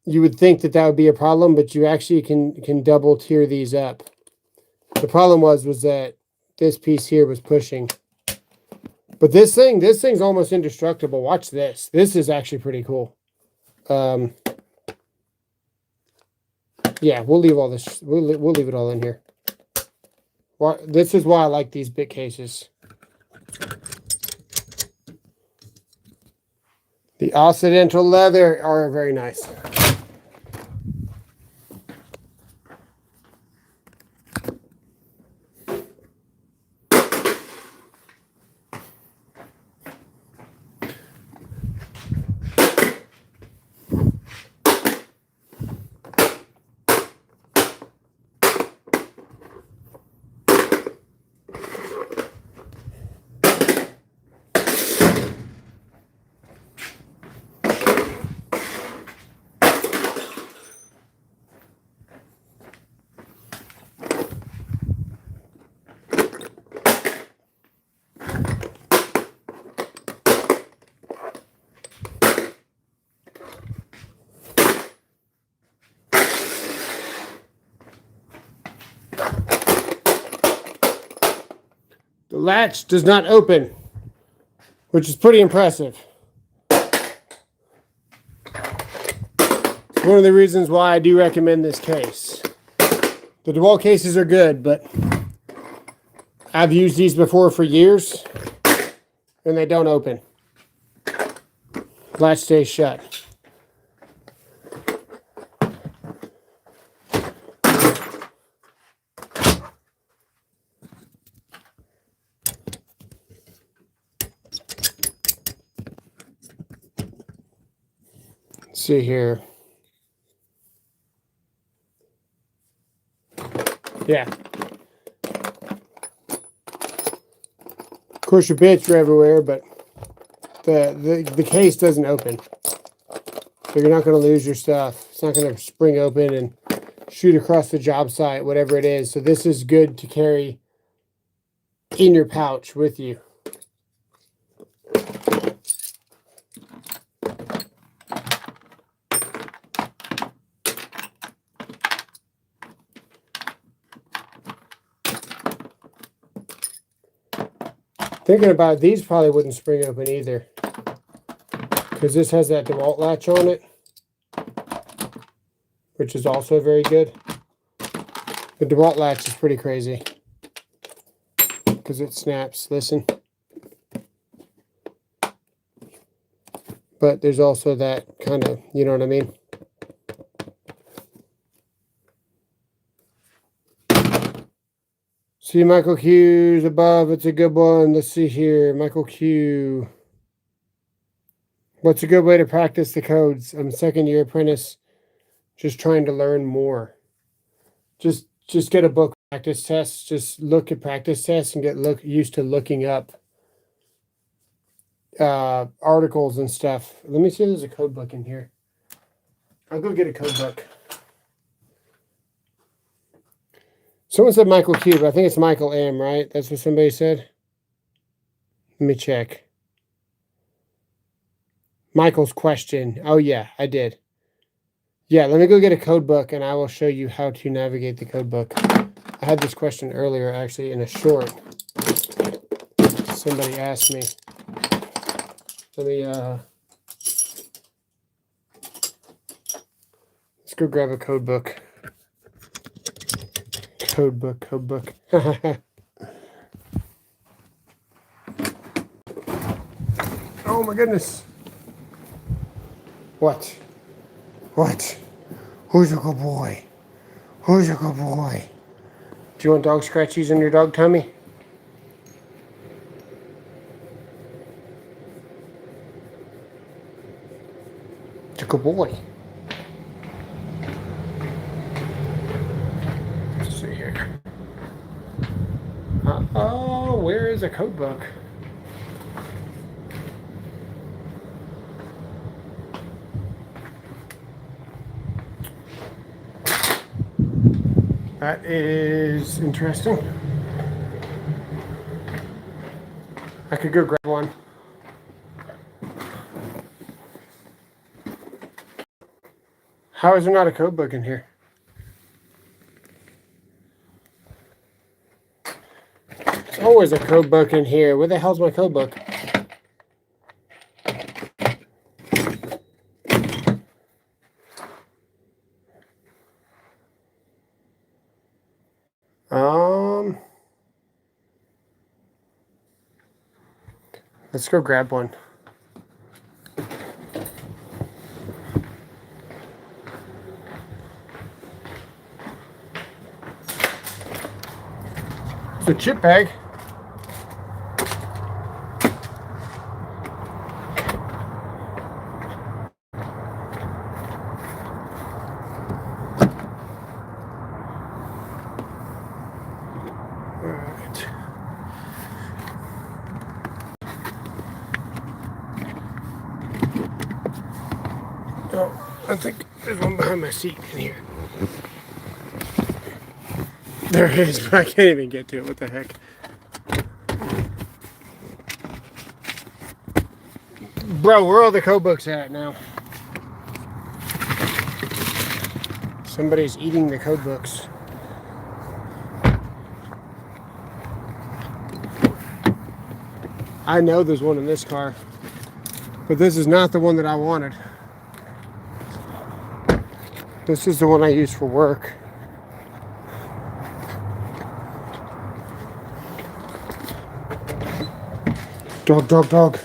you would think that would be a problem, but you actually can double tier these up. The problem was that this piece here was pushing. But this thing's almost indestructible. Watch this. This is actually pretty cool. Yeah, we'll leave all this. We'll leave it all in here. This is why I like these bit cases. The Occidental leather are very nice. The latch does not open, which is pretty impressive. One of the reasons why I do recommend this case. The DeWalt cases are good, but I've used these before for years, and they don't open. Latch stays shut. See here. Yeah. course, your bits are everywhere, but the case doesn't open. So you're not going to lose your stuff. It's not going to spring open and shoot across the job site, whatever it is. So this is good to carry in your pouch with you. Thinking about it, these probably wouldn't spring open either, because this has that DeWalt latch on it, which is also very good. The DeWalt latch is pretty crazy because it snaps. Listen. But there's also that kind of, you know what I mean? See Michael Q's above. It's a good one. Let's see here. Michael Q. What's a good way to practice the codes? I'm a second-year apprentice, just trying to learn more. Just get a book practice test. Just look at practice tests and get used to looking up articles and stuff. Let me see if there's a code book in here. I'll go get a code book. Someone said Michael Q, but I think it's Michael M, right? That's what somebody said. Let me check. Michael's question. Oh, yeah, I did. Yeah, let me go get a code book, and I will show you how to navigate the code book. I had this question earlier, actually, in a short. Somebody asked me. Let me, let's go grab a code book. Code book. Oh my goodness. What? Who's a good boy? Who's a good boy? Do you want dog scratchies on your dog tummy? It's a good boy. Oh, where is a code book? That is interesting. I could go grab one. How is there not a code book in here? There's always a code book in here. Where the hell's my code book? Let's go grab one. It's a chip bag. Oh, I think there's one behind my seat in here. There it is, but I can't even get to it. What the heck? Bro, where are all the code books at now? Somebody's eating the code books. I know there's one in this car, but this is not the one that I wanted. This is the one I use for work. Dog. Dog.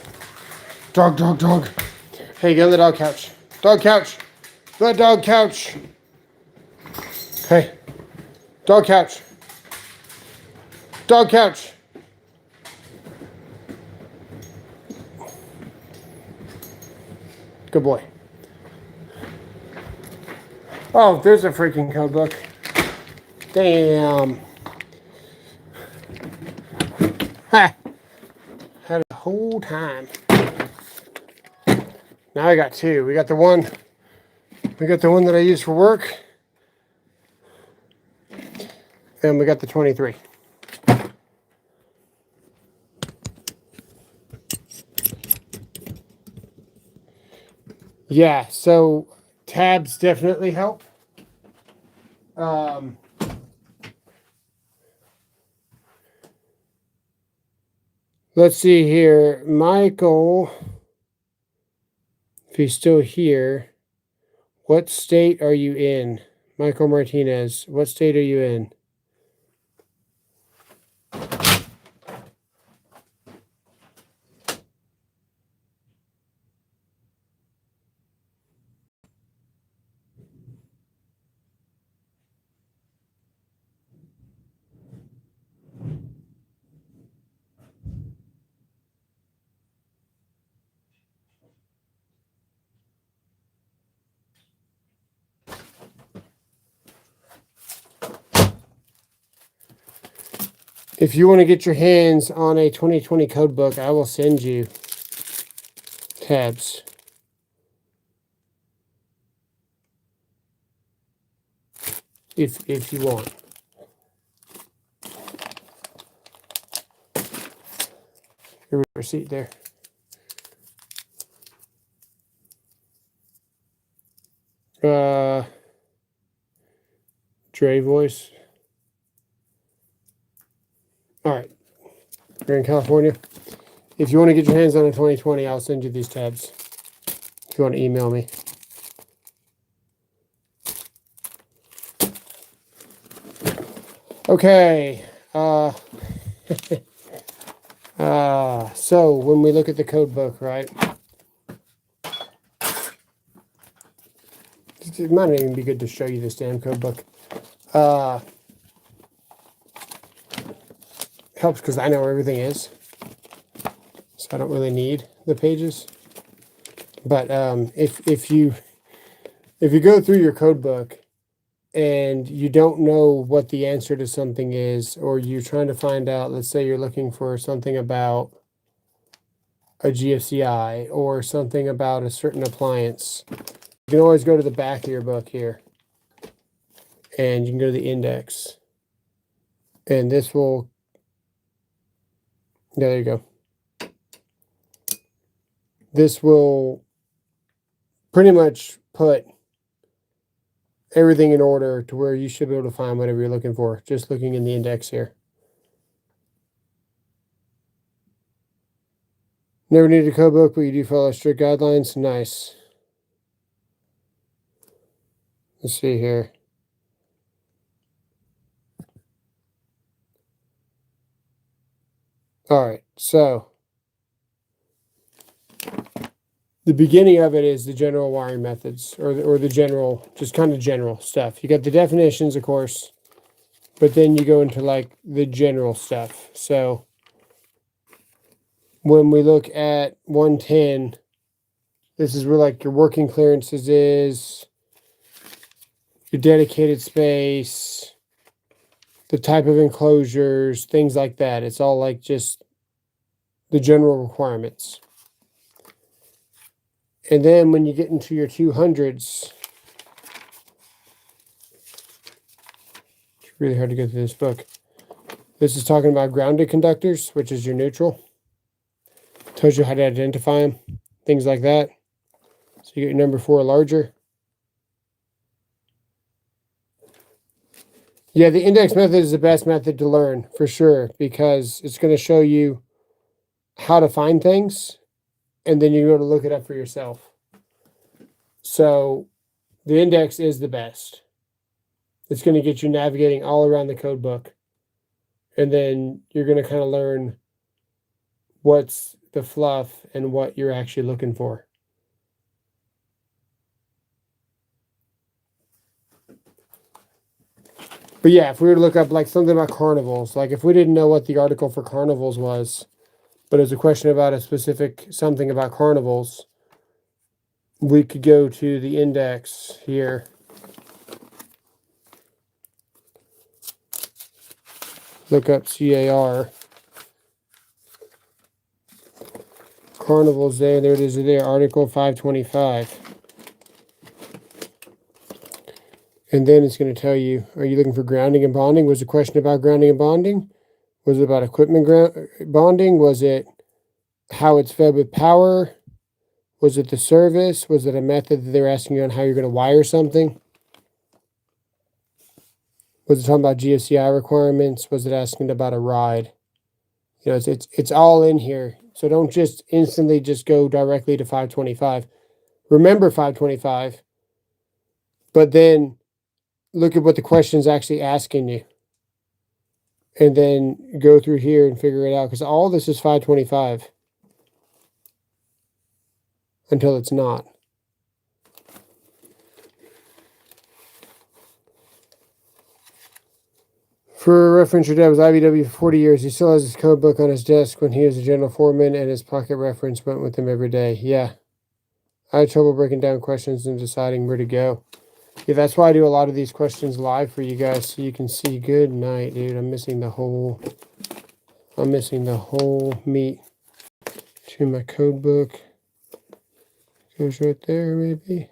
Hey, get on the dog couch. Dog couch. The dog couch. Hey. Dog couch. Dog couch. Good boy. Oh, there's a freaking code book. Damn. Ha. whole time. Now I got two. We got the one that I use for work, and we got the 23. Yeah, so tabs definitely help. Let's see here. Michael, if he's still here, what state are you in? Michael Martinez, what state are you in? If you want to get your hands on a 2020 code book, I will send you tabs. If you want. Your receipt there. Dre voice. All right. You're in California. If you want to get your hands on a 2020, I'll send you these tabs. If you want to email me. Okay. So when we look at the code book, right? It might not even be good to show you this damn code book. Helps because I know where everything is. So I don't really need the pages. But if you go through your code book and you don't know what the answer to something is, or you're trying to find out, let's say you're looking for something about a GFCI or something about a certain appliance, you can always go to the back of your book here and you can go to the index, and this will, there you go. This will pretty much put everything in order to where you should be able to find whatever you're looking for, just looking in the index here. Never needed a code book, but you do follow strict guidelines. Nice. Let's see here. All right, so the beginning of it is the general wiring methods, or the general, just kind of general stuff. You got the definitions, of course, but then you go into like the general stuff. So when we look at 110, this is where like your working clearances is, your dedicated space, the type of enclosures, things like that. It's all like just the general requirements. And then when you get into your 200s, it's really hard to get through this book. This is talking about grounded conductors, which is your neutral. Tells you how to identify them, things like that. So you get your number 4 larger. Yeah, the index method is the best method to learn for sure, because it's going to show you how to find things, and then you're going to look it up for yourself. So the index is the best. It's going to get you navigating all around the code book, and then you're going to kind of learn what's the fluff and what you're actually looking for. But yeah, if we were to look up like something about carnivals, like if we didn't know what the article for carnivals was, but it was a question about a specific something about carnivals, we could go to the index here. Look up CAR. Carnival's there. There it is there, Article 525. And then it's going to tell you, are you looking for grounding and bonding? Was the question about grounding and bonding? Was it about equipment bonding? Was it how it's fed with power? Was it the service? Was it a method that they're asking you on how you're going to wire something? Was it talking about GFCI requirements? Was it asking about a ride? You know, it's all in here. So don't just instantly just go directly to 525. Remember 525, but then look at what the question is actually asking you. And then go through here and figure it out. Because all this is 525. Until it's not. For reference, your dad was IBW for 40 years. He still has his code book on his desk when he was a general foreman, and his pocket reference went with him every day. Yeah. I had trouble breaking down questions and deciding where to go. Yeah, that's why I do a lot of these questions live for you guys, so you can see. Good night, dude. I'm missing the whole meat to my code book. Goes right there, maybe.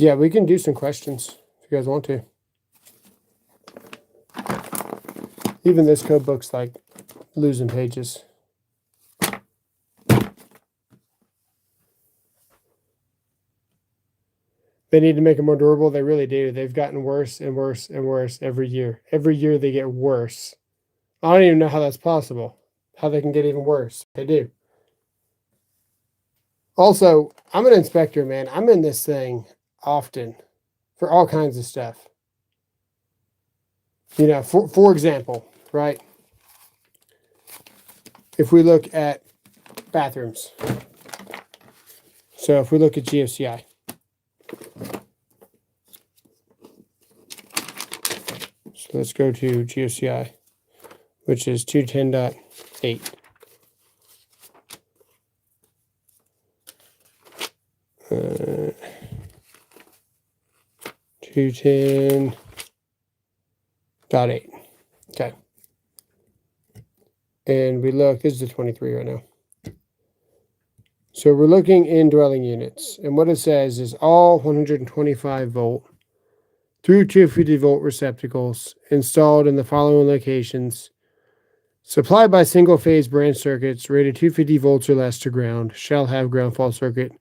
Yeah, we can do some questions if you guys want to. Even this code book's like losing pages. They need to make it more durable. They really do. They've gotten worse and worse and worse every year. Every year they get worse. I don't even know how that's possible. How they can get even worse. They do. Also, I'm an inspector, man. I'm in this thing often for all kinds of stuff. You know, for example, right? If we look at bathrooms. So if we look at GFCI. So let's go to GFCI, which is 210.8. Uh, 210.8. Okay. And we look, this is the 23 right now. So we're looking in dwelling units. And what it says is all 125 volt through 250 volt receptacles installed in the following locations, supplied by single phase branch circuits rated 250 volts or less to ground, shall have ground fault circuit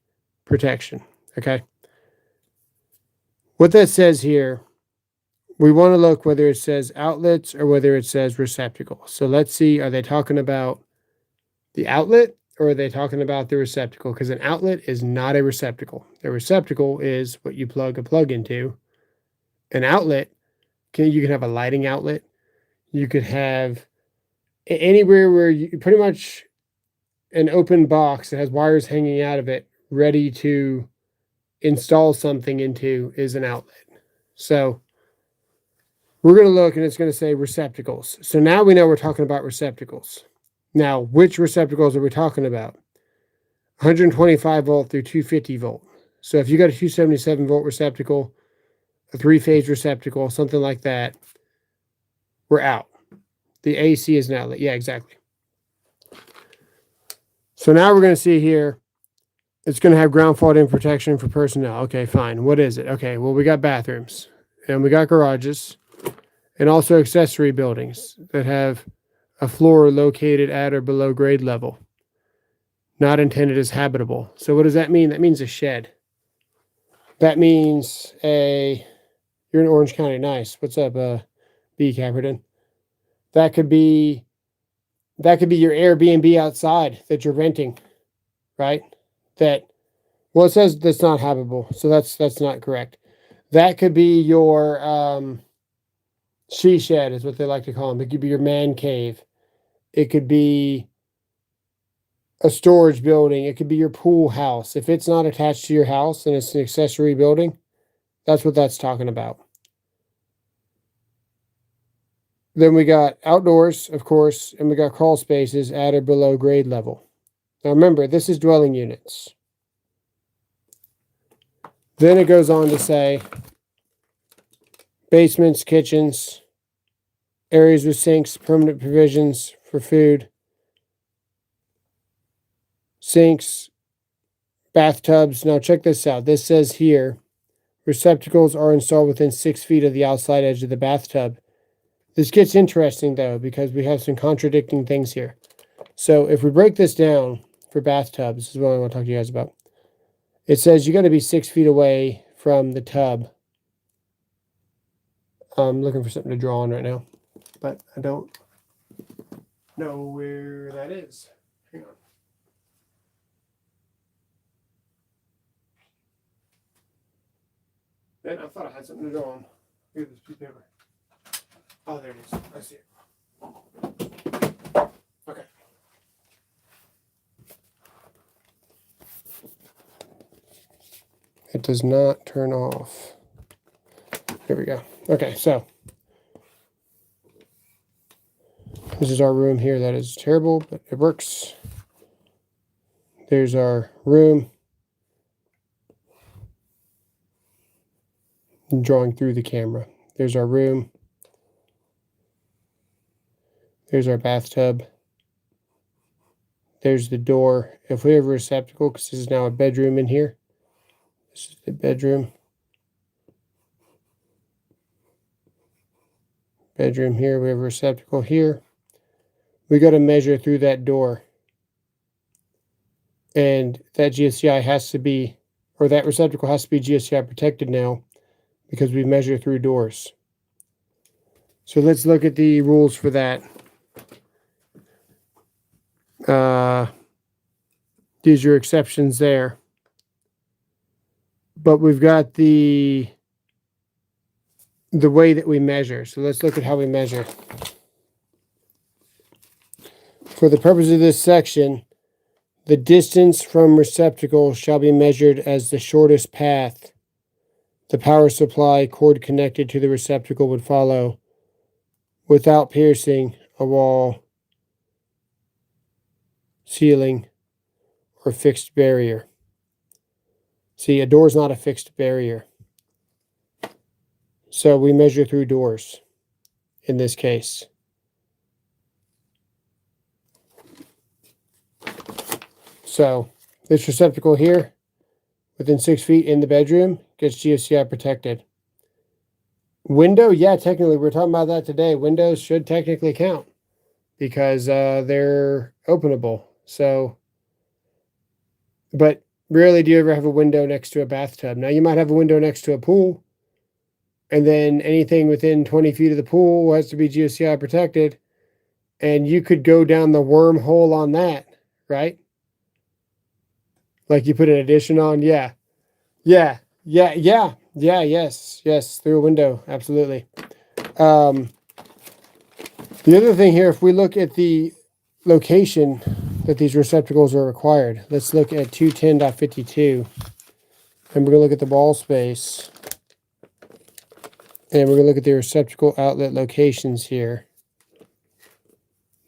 protection. Okay. What that says here, we want to look whether it says outlets or whether it says receptacle. So let's see, are they talking about the outlet or are they talking about the receptacle? Because an outlet is not a receptacle. A receptacle is what you plug a plug into. An outlet, you can have a lighting outlet. You could have anywhere where you pretty much an open box that has wires hanging out of it ready to install something into is an outlet. So we're going to look and it's going to say receptacles. So now we know we're talking about receptacles. Now, which receptacles are we talking about? 125 volt through 250 volt. So if you got a 277 volt receptacle, a three-phase receptacle, something like that, we're out. The AC is an outlet. Yeah, exactly. So now we're going to see here, it's going to have ground fault in protection for personnel. Okay, fine. What is it? Okay, well, we got bathrooms and we got garages and also accessory buildings that have a floor located at or below grade level, not intended as habitable. So what does that mean? That means a shed. That means you're in Orange County. Nice. What's up, B. Caperton? That could be your Airbnb outside that you're renting, right? Well, it says that's not habitable, so that's not correct. That could be your she shed is what they like to call them. It could be your man cave. It could be a storage building. It could be your pool house. If it's not attached to your house and it's an accessory building, that's what that's talking about. Then we got outdoors, of course, and we got crawl spaces at or below grade level. Now remember, this is dwelling units. Then it goes on to say basements, kitchens, areas with sinks, permanent provisions for food, sinks, bathtubs. Now check this out. This says here, receptacles are installed within 6 feet of the outside edge of the bathtub. This gets interesting though, because we have some contradicting things here. So if we break this down for bathtubs, this is what I want to talk to you guys about. It says you got to be 6 feet away from the tub. I'm looking for something to draw on right now, but I don't know where that is. Hang on. Man, I thought I had something to draw on. Look at this piece of paper. Oh, there it is. I see it. Okay. It does not turn off. Here we go. Okay, so this is our room here. That is terrible, but it works. There's our room. I'm drawing through the camera. There's our room. There's our bathtub. There's the door. If we have a receptacle, because this is now a bedroom in here. This is the bedroom. Bedroom here. We have a receptacle here. We got to measure through that door. And that GFCI has to be, or that receptacle has to be GFCI protected now, because we measure through doors. So let's look at the rules for that. These are exceptions there. But we've got the way that we measure. So let's look at how we measure. For the purpose of this section, the distance from receptacle shall be measured as the shortest path the power supply cord connected to the receptacle would follow without piercing a wall, ceiling, or fixed barrier. See, a door is not a fixed barrier. So we measure through doors in this case. So this receptacle here, within 6 feet in the bedroom, gets GFCI protected. Window, yeah, technically, we're talking about that today. Windows should technically count because they're openable. So, but rarely do you ever have a window next to a bathtub. Now, you might have a window next to a pool, and then anything within 20 feet of the pool has to be GFCI protected, and you could go down the wormhole on that, right? Like you put an addition on, yeah. Yes, through a window, absolutely. The other thing here, if we look at the location that these receptacles are required, let's look at 210.52, and we're going to look at the wall space, and we're going to look at the receptacle outlet locations here.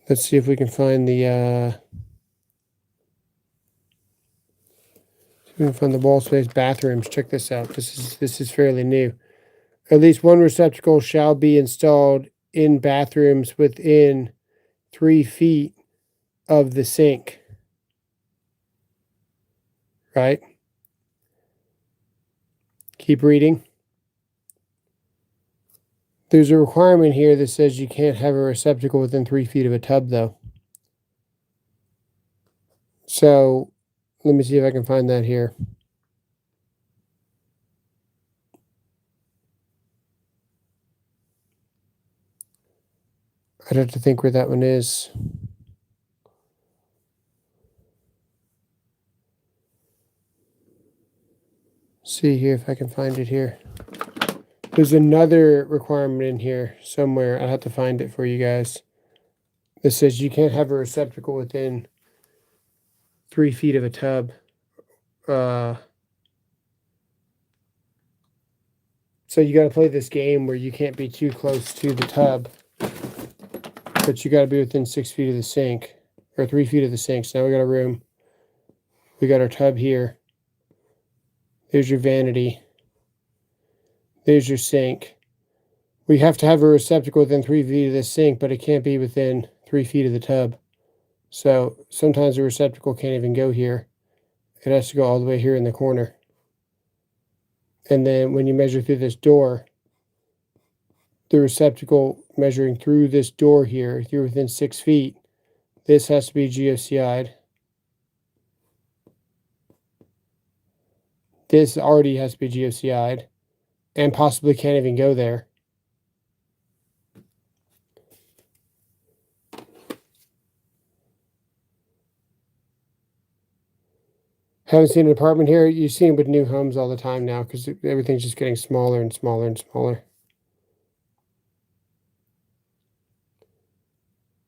Let's see if we can find the wall space bathrooms. Check this out. This is fairly new. At least one receptacle shall be installed in bathrooms within 3 feet of the sink. Right? Keep reading. There's a requirement here that says you can't have a receptacle within 3 feet of a tub, though. So let me see if I can find that here. I'd have to think where that one is. See here if I can find it here. There's another requirement in here somewhere. I'll have to find it for you guys. That says you can't have a receptacle within 3 feet of a tub. So you got to play this game where you can't be too close to the tub, but you got to be within 6 feet of the sink, or 3 feet of the sink. So now we got a room. We got our tub here. There's your vanity. There's your sink. we have to have a receptacle within 3 feet of this sink, but it can't be within 3 feet of the tub. So sometimes the receptacle can't even go here. It has to go all the way here in the corner. And then when you measure through this door, the receptacle measuring through this door here, if you're within 6 feet, this has to be GFCI'd. This already has to be GFCI'd and possibly can't even go there. Haven't seen an apartment here. You see them with new homes all the time now because everything's just getting smaller and smaller and smaller.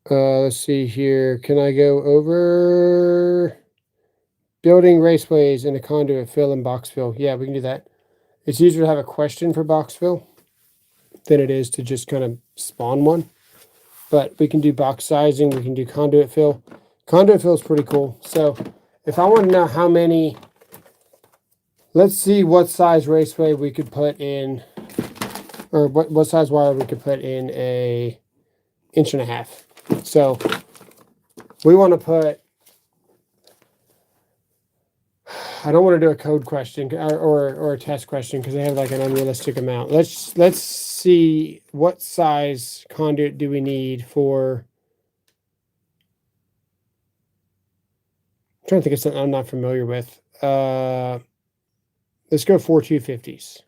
Let's see here. Can I go over building raceways in a conduit fill and box fill? Yeah, we can do that. It's easier to have a question for box fill than it is to just kind of spawn one. But we can do box sizing. We can do conduit fill. Conduit fill is pretty cool. So if I want to know how many, let's see what size raceway we could put in, or what size wire we could put in a 1.5 inches. So we want to put, I don't want to do a code question or a test question because they have like an unrealistic amount. Let's see what size conduit do we need for. I'm trying to think of something I'm not familiar with. Let's go 4 250s.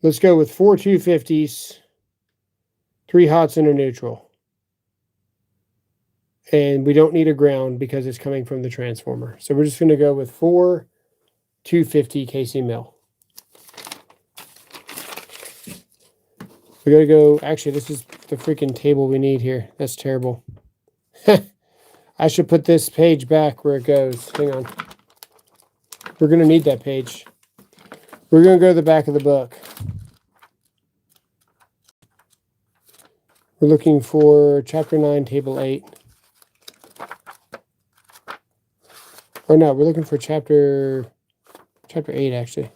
Let's go with 4 250s, 3 hots and a neutral. And we don't need a ground because it's coming from the transformer. So we're just going to go with 4 250 KC mil. We got to go, actually, this is the freaking table we need here. That's terrible. I should put this page back where it goes. Hang on. We're going to need that page. We're going to go to the back of the book. We're looking for Chapter 9, Table 8. Or no, we're looking for Chapter 8, actually.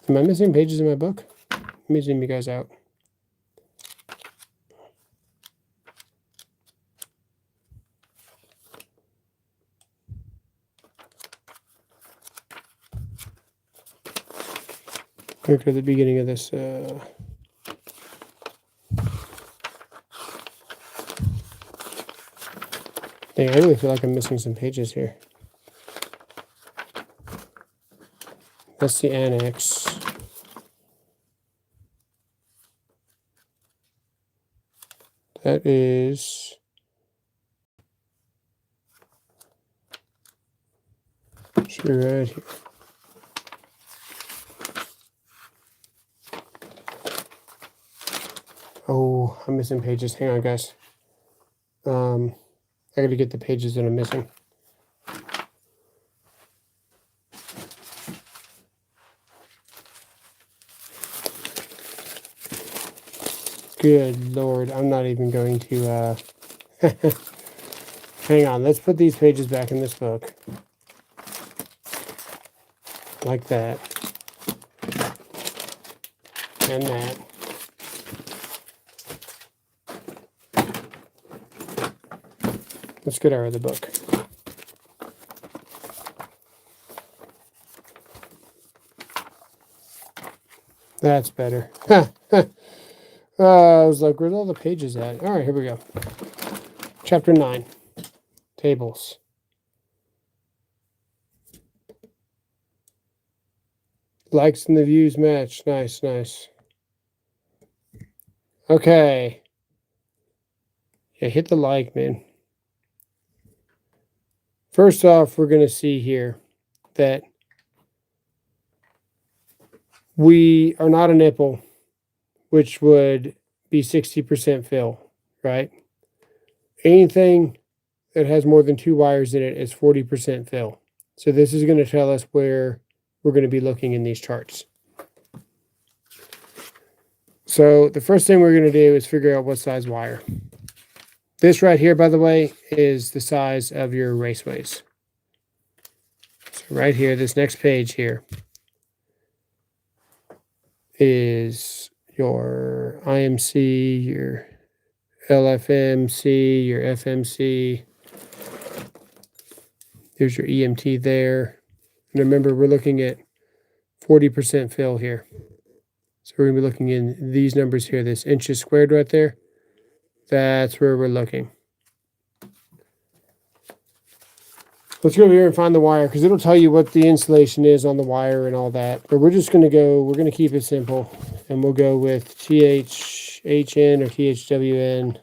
Am I missing pages in my book? Let me zoom you guys out. Look at the beginning of this. Dang, I really feel like I'm missing some pages here. That's the annex. That is should be right here. Oh, I'm missing pages. Hang on, guys. I gotta get the pages that I'm missing. Good Lord, I'm not even going to, hang on, let's put these pages back in this book. Like that. And that. Let's get out of the book. That's better. I was like, where's all the pages at? All right, here we go. Chapter 9. Tables. Likes and the views match. Nice, nice. Okay. Yeah, hit the like, man. First off, we're going to see here that we are not a nipple, which would be 60% fill, right? Anything that has more than 2 wires in it is 40% fill. So this is going to tell us where we're going to be looking in these charts. So the first thing we're going to do is figure out what size wire. This right here, by the way, is the size of your raceways. right here, this next page here is your IMC, your LFMC, your FMC. There's your EMT there. And remember, we're looking at 40% fill here. So we're going to be looking in these numbers here, this inches squared right there. That's where we're looking. Let's go over here and find the wire, because it'll tell you what the insulation is on the wire and all that. But we're just going to go, we're going to keep it simple. And we'll go with THHN or THWN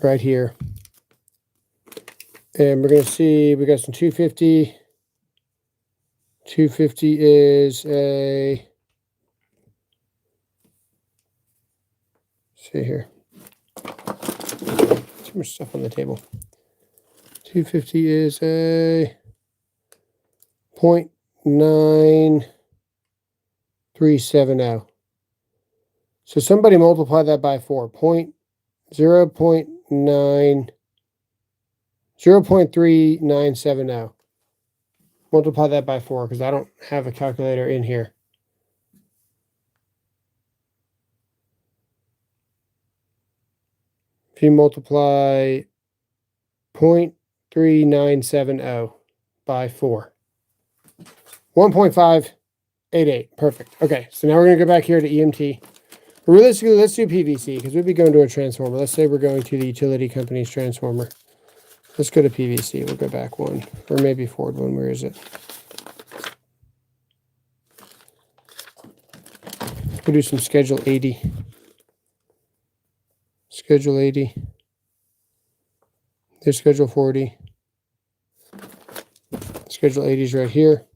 right here. And we're going to see, we got some 250. 250 is a, see here. Too much stuff on the table. 250 is a 0.9370. So somebody multiply that by 4. 0.3970. Multiply that by 4 because I don't have a calculator in here. If you multiply 0.3970 by 4. 1.588. Perfect. Okay, so now we're going to go back here to EMT. But realistically, let's do PVC because we'd be going to a transformer. Let's say we're going to the utility company's transformer. Let's go to PVC. We'll go back one. Or maybe forward one. Where is it? We'll do some Schedule 80. Schedule 80. There's Schedule 40. Schedule 80 is right here.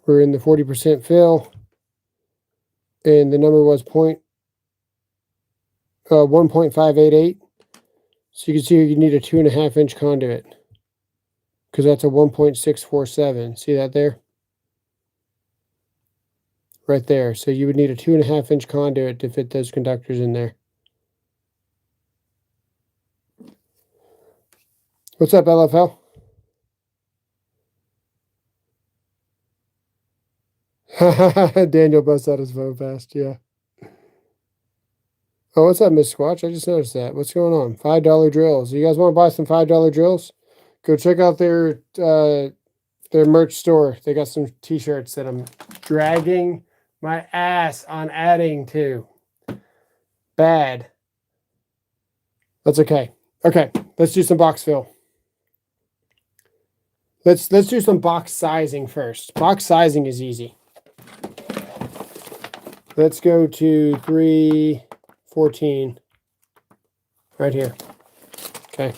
We're in the 40% fill. And the number was 1.588. So you can see you need a 2.5 inch conduit. Because that's a 1.647. See that there? Right there. So you would need a 2.5 inch conduit to fit those conductors in there. What's up, LFL? Daniel busts out his phone fast, yeah. Oh, what's up, Miss Squatch? I just noticed that. What's going on? $5 drills. You guys want to buy some $5 drills? Go check out their merch store. They got some t-shirts that I'm dragging my ass on adding to. Bad. That's okay. Okay, let's do some box fill. Let's do some box sizing first. Box sizing is easy. Let's go to 314 right here. Okay.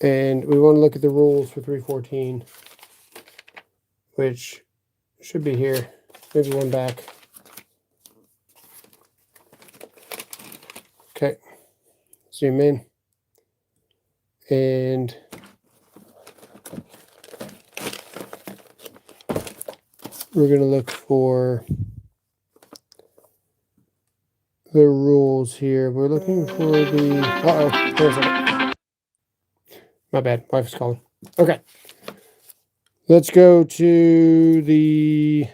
And we want to look at the rules for 314, which should be here. Maybe one back. Okay. Zoom in. And we're going to look for the rules here. We're looking for the... Uh-oh. Wait a second. My bad. Wife is calling. Okay. Let's go to the...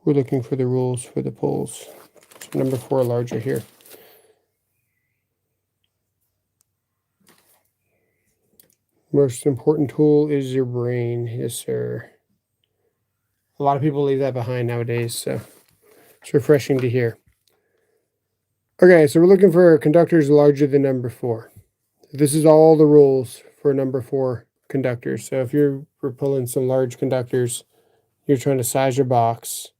We're looking for the rules for the poles. So number 4 larger here. Most important tool is your brain. Yes, sir. A lot of people leave that behind nowadays, so it's refreshing to hear. Okay, so we're looking for conductors larger than number 4. This is all the rules for number 4 conductors. So if we're pulling some large conductors, you're trying to size your box,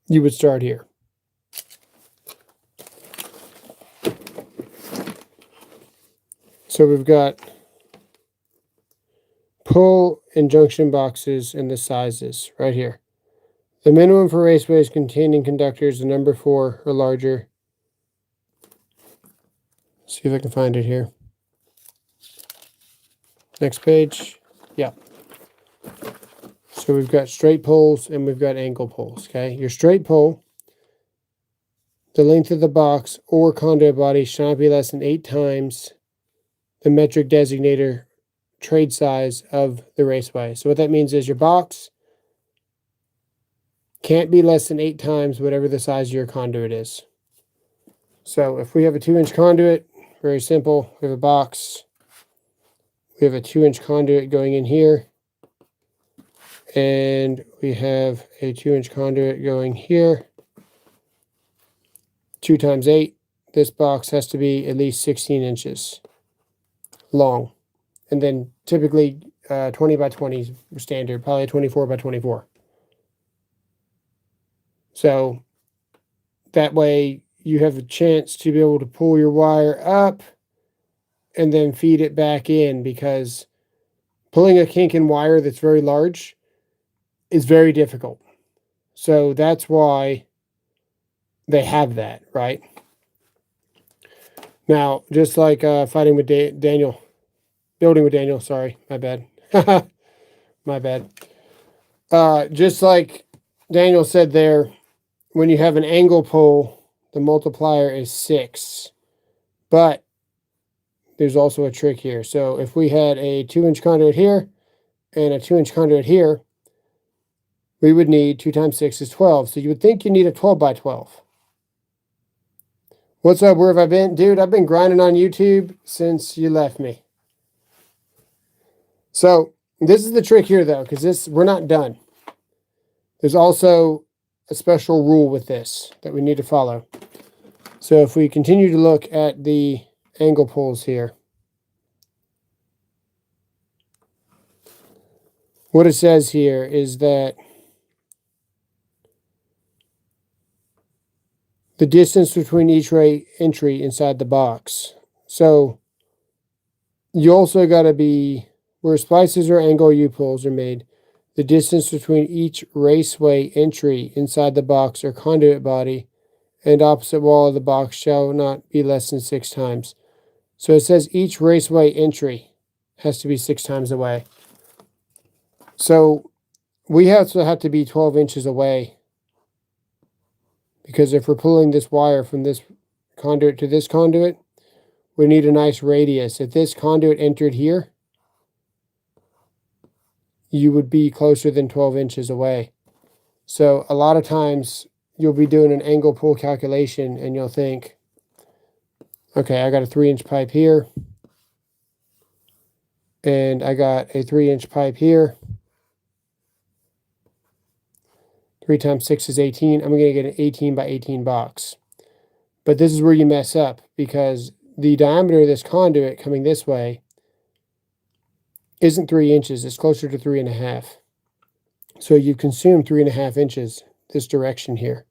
you would start here. So we've got pull and junction boxes and the sizes right here. The minimum for raceways containing conductors, the number 4 or larger. See if I can find it here. Next page. Yeah. So we've got straight poles and we've got angle poles. Okay. Your straight pole, the length of the box or conduit body shall not be less than 8 times the metric designator trade size of the raceway. So what that means is your box can't be less than 8 times whatever the size of your conduit is. So if we have a 2-inch conduit, very simple, we have a box, we have a 2-inch conduit going in here, and we have a 2-inch conduit going here. 2 times 8, this box has to be at least 16 inches long. And then typically 20 by 20 is standard, probably 24 by 24. So that way you have a chance to be able to pull your wire up and then feed it back in, because pulling a kink in wire that's very large is very difficult. So that's why they have that, right? Now, just like building with Daniel, sorry, my bad. My bad. Just like Daniel said there, when you have an angle pull, the multiplier is 6. But there's also a trick here. So if we had a 2-inch conduit here and a 2-inch conduit here, we would need 2 times 6 is 12. So you would think you need a 12 by 12. What's up? Where have I been? Dude, I've been grinding on YouTube since you left me. So this is the trick here, though, because we're not done. There's also a special rule with this that we need to follow. So if we continue to look at the angle pulls here, what it says here is that the distance between each entry inside the box. So you also got to be, where splices or angle U-pulls are made, the distance between each raceway entry inside the box or conduit body and opposite wall of the box shall not be less than 6 times. So it says each raceway entry has to be 6 times away. So we also have to be 12 inches away, because if we're pulling this wire from this conduit to this conduit, we need a nice radius. If this conduit entered here, you would be closer than 12 inches away. So a lot of times you'll be doing an angle pull calculation and you'll think, okay, I got a 3-inch pipe here, and I got a 3-inch pipe here. 3 times 6 is 18. I'm going to get an 18 by 18 box. But this is where you mess up, because the diameter of this conduit coming this way isn't 3 inches. It's closer to 3.5. So you've consumed 3.5 inches this direction here.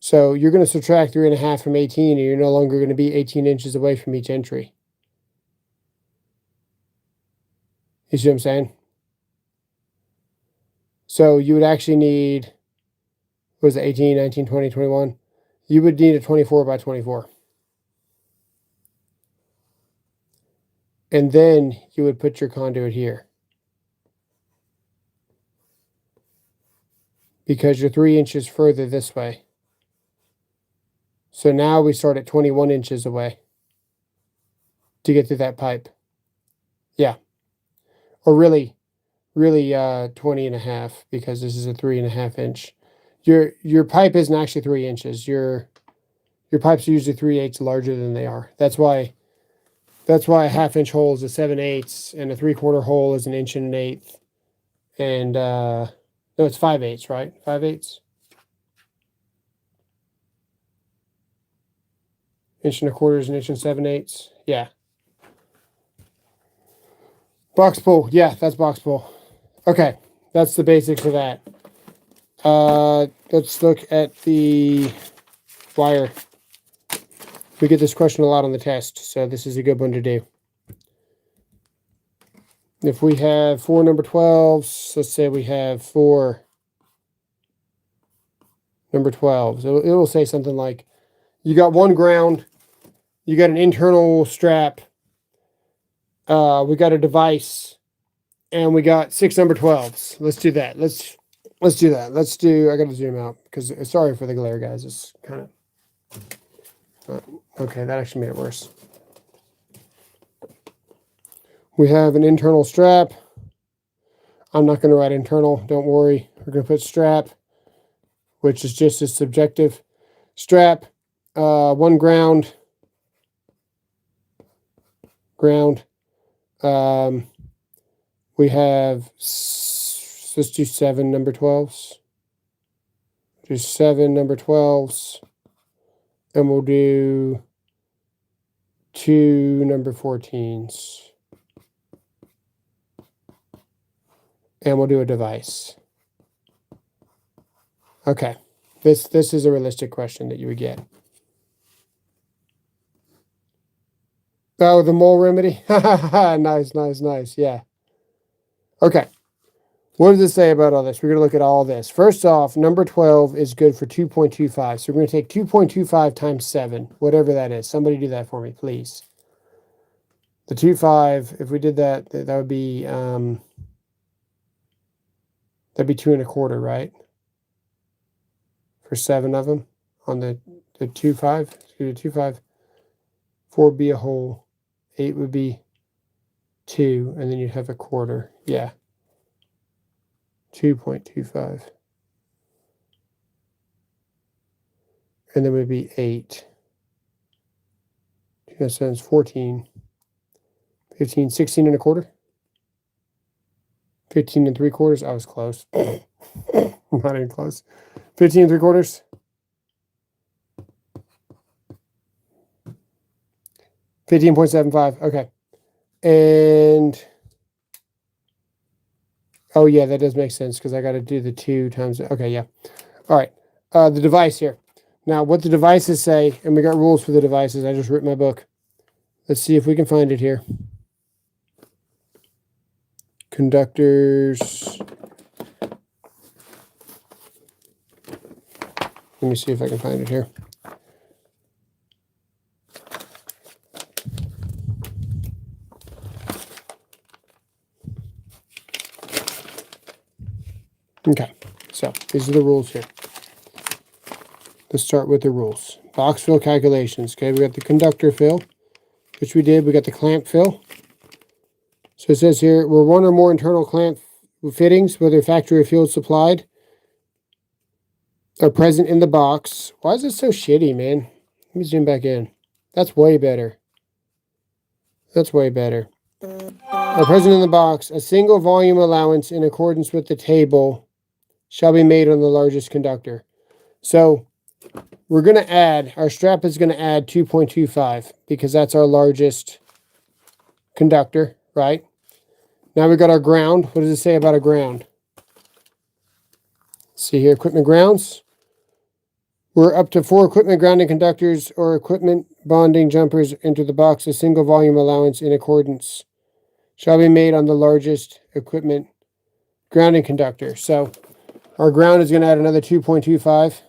So you're going to subtract 3.5 from 18, and you're no longer going to be 18 inches away from each entry. You see what I'm saying? So you would actually need, what was it, 18, 19, 20, 21? You would need a 24 by 24. And then you would put your conduit here, because you're 3 inches further this way. So now we start at 21 inches away to get through that pipe. Yeah. Or really 20.5, because this is a 3.5 inch. Your pipe isn't actually 3 inches. Your pipes are usually 3/8 larger than they are. That's why a 1/2 inch hole is a 7/8, and a 3/4 hole is 1 1/8 inch. And no, it's 5/8, right? 5/8. 1 1/4 is 1 7/8 inch. Yeah. Box pull. Yeah, that's box pull. Okay, that's the basics of that. Let's look at the wire. We get this question a lot on the test, so this is a good one to do. If we have 4 number 12s, let's say we have 4 number 12s. It will say something like, you got 1 ground, you got an internal strap, we got a device, and we got 6 number 12s. Let's do that. Let's let's do that. Let's do, I got to zoom out because sorry for the glare, guys. It's kind of, okay, that actually made it worse. We have an internal strap. I'm not going to write internal, don't worry. We're going to put strap, which is just as subjective. Strap, 1 ground. We have, let's do 7 number 12s. Do 7 number 12s. And we'll do 2 number 14s. And we'll do a device. Okay. This is a realistic question that you would get. Oh, the mole remedy? Nice. Yeah. Okay. What does it say about all this? We're going to look at all this. First off, number 12 is good for 2.25. So we're going to take 2.25 times 7, whatever that is. Somebody do that for me, please. The 2.5, if we did that, that would be, that'd be 2 1/4, right? For 7 of them on the 2.5. Excuse me, 2.5. 4 would be a whole. 8 would be 2, and then you'd have a quarter. Yeah. 2.25. And then would be 8. 2 cents, 14. 15, 16 1/4. 15 3/4. I was close. Not even close. 15 3/4. 15.75. Okay. And oh yeah, that does make sense because I got to do the 2 times. Okay, yeah. All right. The device here. Now, what the devices say, and we got rules for the devices. I just wrote my book. Let's see if we can find it here. Conductors. Let me see if I can find it here. Okay, so these are the rules here. Let's start with the rules. Box fill calculations. Okay, we got the conductor fill, which we did. We got the clamp fill. So it says here, where 1 or more internal clamp fittings, whether factory or field supplied, are present in the box. Why is it so shitty, man? Let me zoom back in. That's way better. That's way better. Are present in the box, a single volume allowance in accordance with the table shall be made on the largest conductor. So we're going to add, our strap is going to add 2.25 because that's our largest conductor, right? Now we've got our ground. What does it say about a ground? See here, equipment grounds. We're up to 4 equipment grounding conductors or equipment bonding jumpers into the box. A single volume allowance in accordance shall be made on the largest equipment grounding conductor. So our ground is going to add another 2.25.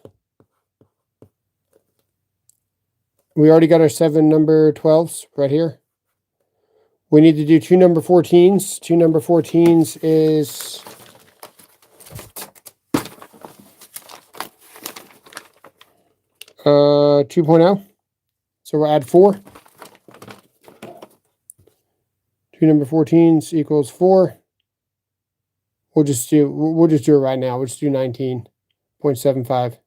We already got our 7 number 12s right here. We need to do 2 number 14s. 2 number 14s is 2.0. So we'll add 4. 2 number 14s equals 4. We'll just do it right now. We'll just do 19.75.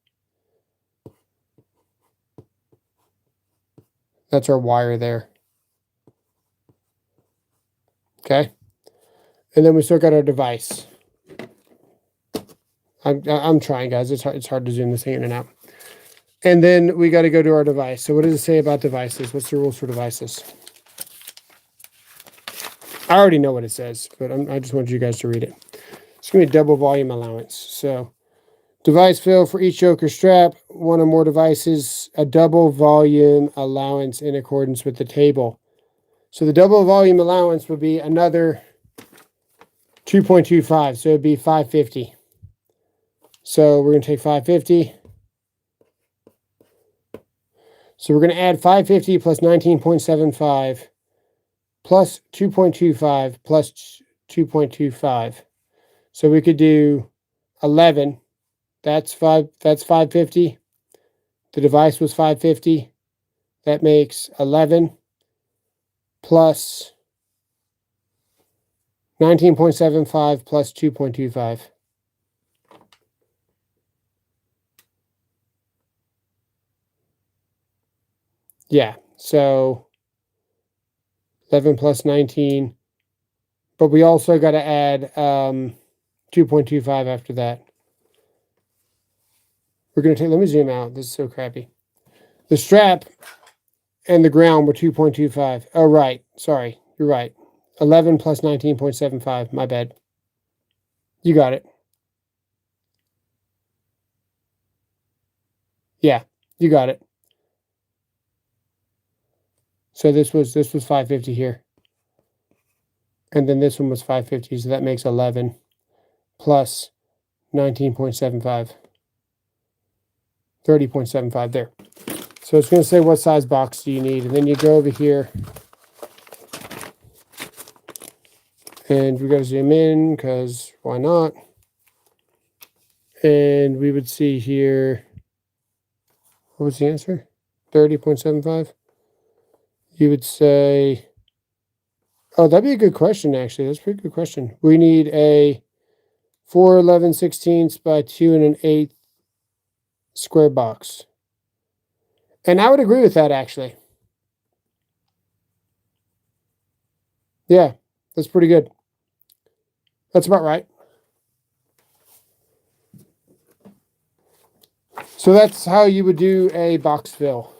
That's our wire there. Okay. And then we still got our device. I'm trying, guys. It's hard to zoom this thing in and out. And then we got to go to our device. So what does it say about devices? What's the rules for devices? I already know what it says, but I just want you guys to read it. It's going to be a double volume allowance. So device fill for each yoke or strap, 1 or more devices, a double volume allowance in accordance with the table. So the double volume allowance would be another 2.25. So it'd be 550. So we're going to take 550. So we're going to add 550 plus 19.75 plus 2.25 plus 2.25. So we could do 11. That's 550. The device was 550. That makes 11 plus 19.75 plus 2.25. Yeah, so 11 plus 19. But we also got to add 2.25 after that. We're going to take, let me zoom out. This is so crappy. The strap and the ground were 2.25. Oh, right. Sorry. You're right. 11 plus 19.75. My bad. You got it. Yeah, you got it. So this was 550 here. And then this one was 550, so that makes 11 plus 19.75. 30.75 there. So it's going to say what size box do you need, and then you go over here and we got to zoom in because why not? And we would see here, what was the answer? 30.75. You would say, oh, that'd be a good question, actually. That's a pretty good question. We need a 4/11/16 by 2 1/8 square box. And I would agree with that, actually. Yeah, that's pretty good. That's about right. So that's how you would do a box fill.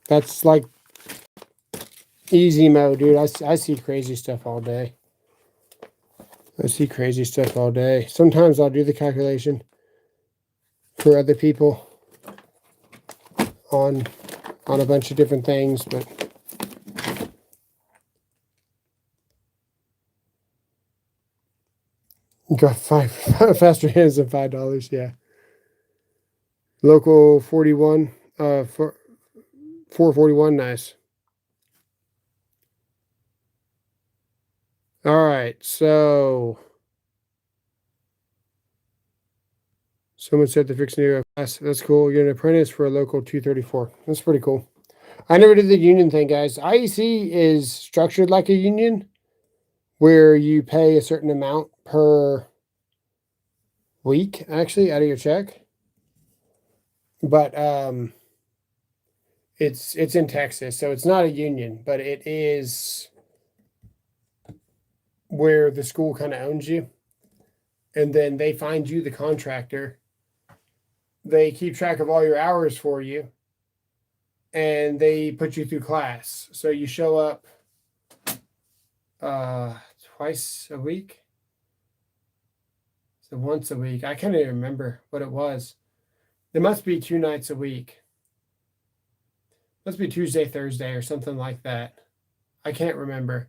That's like easy mode, dude. I see crazy stuff all day. I see crazy stuff all day. Sometimes I'll do the calculation for other people on a bunch of different things, but got faster hands than $5. Yeah. Local 41, 441. Nice. All right, so someone said they're fixing to go class. That's cool. You're an apprentice for a local 234. That's pretty cool. I never did the union thing, guys. IEC is structured like a union where you pay a certain amount per week, actually, out of your check. But it's in Texas, so it's not a union, but it is where the school kind of owns you. And then they find you the contractor. They keep track of all your hours for you. And they put you through class. So you show up twice a week. So once a week. I can't even remember what it was. It must be 2 nights a week. Must be Tuesday, Thursday, or something like that. I can't remember.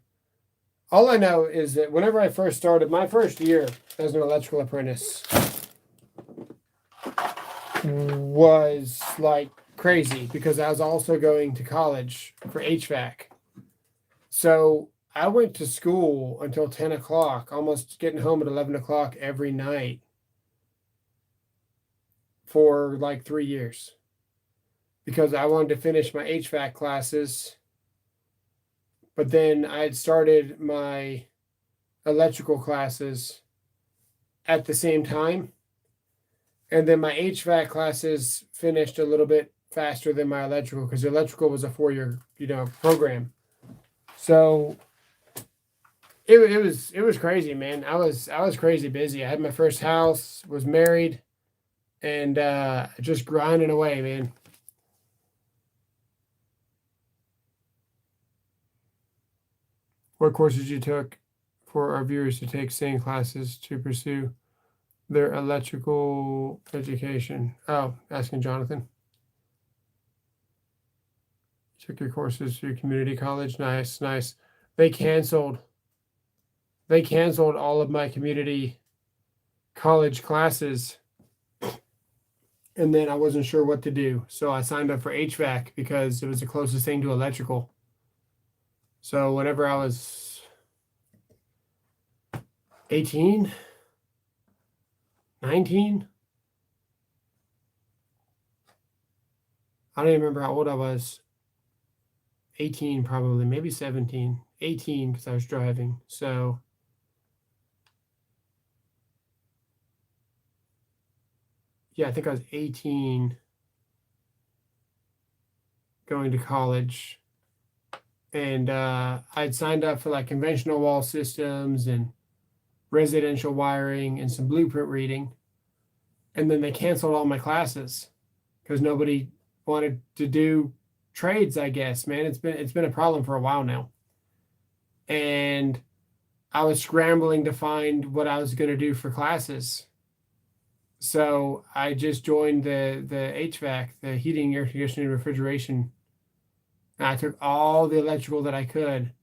All I know is that whenever I first started, my first year as an electrical apprentice was like crazy because I was also going to college for HVAC. So I went to school until 10 o'clock, almost getting home at 11 o'clock every night for like 3 years because I wanted to finish my HVAC classes. But then I had started my electrical classes at the same time. And then my HVAC classes finished a little bit faster than my electrical because electrical was a 4-year, program. So it was crazy, man. I was crazy busy. I had my first house, was married, and just grinding away, man. What courses you took for our viewers to take same classes to pursue their electrical education? Oh, asking Jonathan. Took your courses through community college. Nice. They canceled all of my community college classes. And then I wasn't sure what to do. So I signed up for HVAC because it was the closest thing to electrical. So whenever I was 18, 19. I don't even remember how old I was. 18 probably, maybe 17. 18 because I was driving. So yeah, I think I was 18 going to college. And I'd signed up for like conventional wall systems and residential wiring and some blueprint reading. And then they canceled all my classes because nobody wanted to do trades, I guess, man. It's been a problem for a while now. And I was scrambling to find what I was going to do for classes. So I just joined the HVAC, the heating, air conditioning, refrigeration. And I took all the electrical that I could.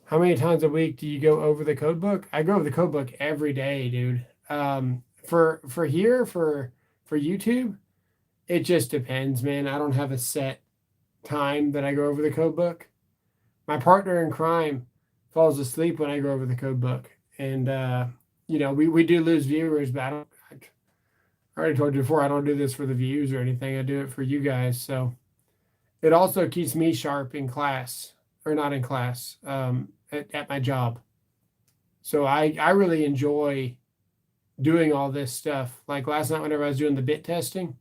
How many times a week do you go over the code book? I go over the code book every day, dude. For YouTube, it just depends, man. I don't have a set time that I go over the code book. My partner in crime falls asleep when I go over the code book. And we do lose viewers, but I already told you before, I don't do this for the views or anything. I do it for you guys. So it also keeps me sharp in class, or not in class, at my job. So I really enjoy doing all this stuff. Like last night, whenever I was doing the bit testing,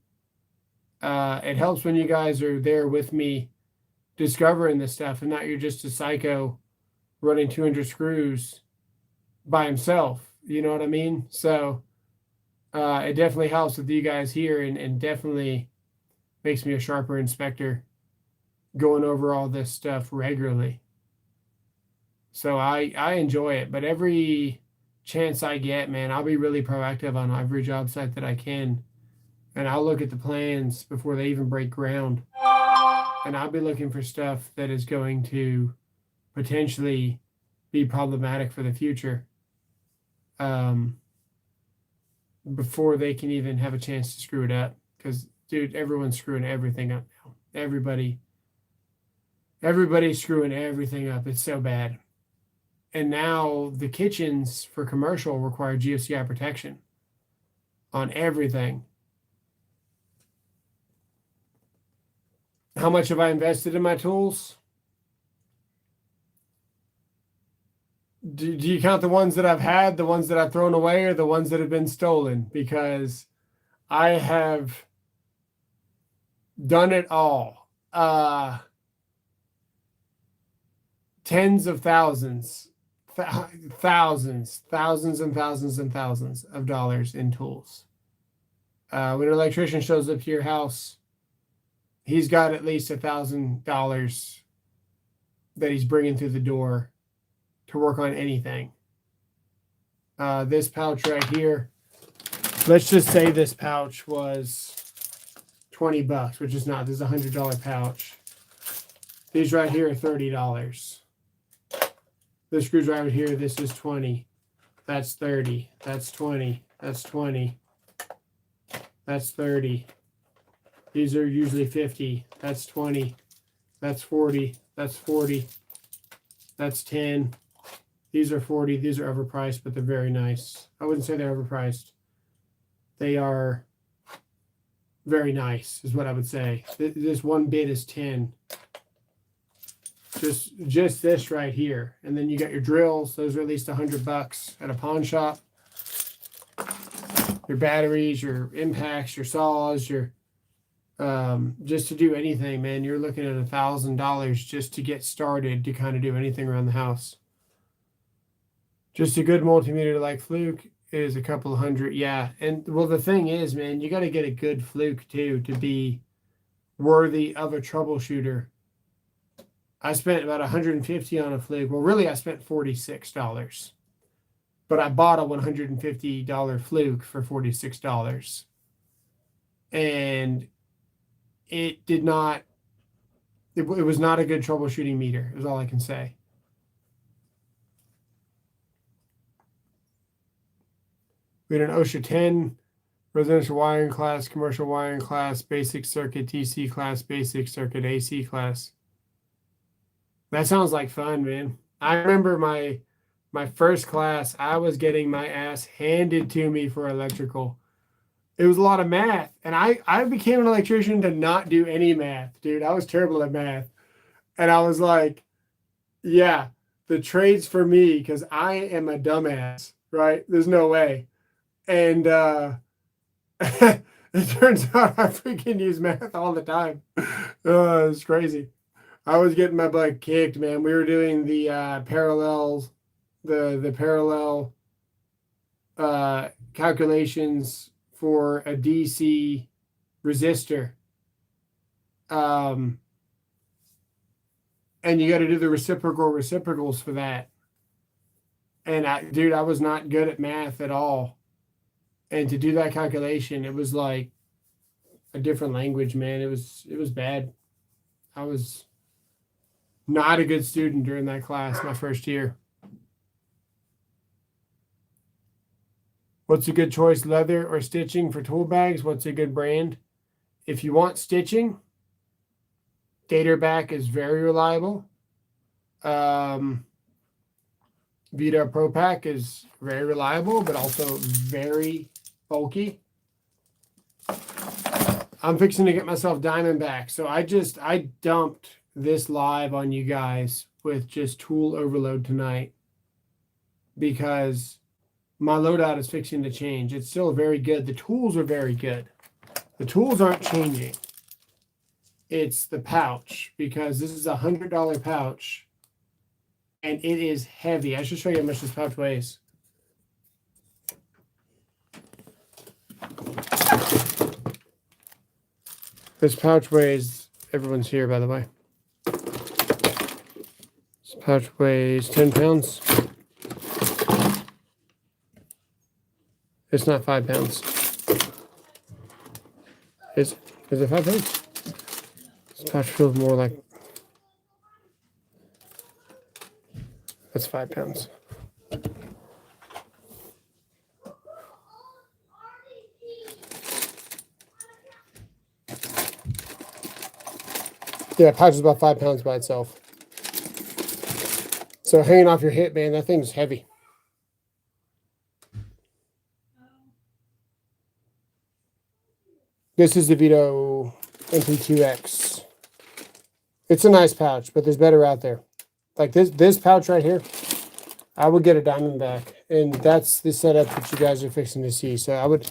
it helps when you guys are there with me discovering this stuff and not you're just a psycho running 200 screws by himself. You know what I mean? So it definitely helps with you guys here and definitely makes me a sharper inspector going over all this stuff regularly. So I enjoy it, but every chance I get, man, I'll be really proactive on every job site that I can. And I'll look at the plans before they even break ground. And I'll be looking for stuff that is going to potentially be problematic for the future. Before they can even have a chance to screw it up. Because, dude, everyone's screwing everything up now. Everybody's screwing everything up. It's so bad. And now the kitchens for commercial require GFCI protection on everything. How much have I invested in my tools? Do you count the ones that I've had, the ones that I've thrown away, or the ones that have been stolen? Because I have done it all. Tens of thousands, thousands and thousands of dollars in tools. When an electrician shows up to your house, he's got at least $1,000 that he's bringing through the door to work on anything. This pouch right here, let's just say this pouch was $20, which is not. This is a $100 pouch. These right here are $30. This screwdriver here, this is 20. That's 30. That's 20. That's 20. That's 30. These are usually 50. That's 20. That's 40. That's 40. That's 10. These are 40. These are overpriced, but they're very nice. I wouldn't say they're overpriced. They are very nice, is what I would say. This one bit is 10. Just this right here. And then you got your drills. Those are at least $100 at a pawn shop. Your batteries, your impacts, your saws, your just to do anything, man, you're looking at $1,000 just to get started to kind of do anything around the house. Just a good multimeter like Fluke is a couple of hundred, yeah. And well, the thing is, man, you got to get a good Fluke too to be worthy of a troubleshooter. I spent about $150 on a Fluke. Well, really, I spent $46, but I bought a $150 Fluke for $46, and it did not. It was not a good troubleshooting meter. Is all I can say. We had an OSHA 10 residential wiring class, commercial wiring class, basic circuit DC class, basic circuit AC class. That sounds like fun, man. I remember my My first class, I was getting my ass handed to me for electrical. It was a lot of math. And I became an electrician to not do any math, dude. I was terrible at math. And I was like, yeah, the trade's for me because I am a dumbass, right? There's no way. And it turns out I freaking use math all the time. It's crazy. I was getting my butt kicked, man. We were doing the parallels, the parallel calculations for a DC resistor. And you got to do the reciprocals for that. And dude, I was not good at math at all. And to do that calculation, it was like a different language, man. It was bad. I was not a good student during that class my first year. What's a good choice, leather or stitching for tool bags? What's a good brand? If you want stitching, Gatorback is very reliable. Veto Pro Pack is very reliable, but also very bulky. I'm fixing to get myself Diamondback. So I dumped this live on you guys with just tool overload tonight because my loadout is fixing to change. It's still very good. The tools are very good. The tools aren't changing. It's the pouch because this is a $100 pouch and it is heavy. I should show you how much this pouch weighs. This pouch weighs, everyone's here by the way. This pouch weighs 10 pounds. It's not 5 pounds. Is it 5 pounds? This pouch feels more like, that's 5 pounds. Yeah, pouch is about 5 pounds by itself. So hanging off your hip, man, that thing's heavy. This is the Veto MP2X. It's a nice pouch, but there's better out there. Like this pouch right here, I would get a Diamondback, and that's the setup that you guys are fixing to see. So I would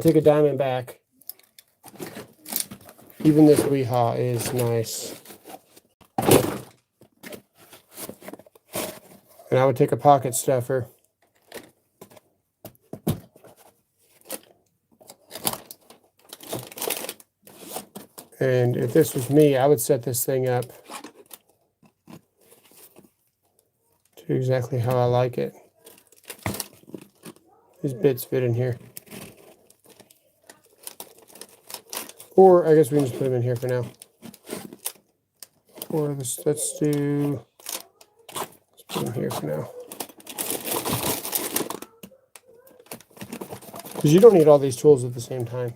take a Diamondback. Even this Weehaw is nice. And I would take a pocket stuffer. And if this was me, I would set this thing up to exactly how I like it. These bits fit in here. Or I guess we can just put them in here for now. Or let's put them here for now. Because you don't need all these tools at the same time.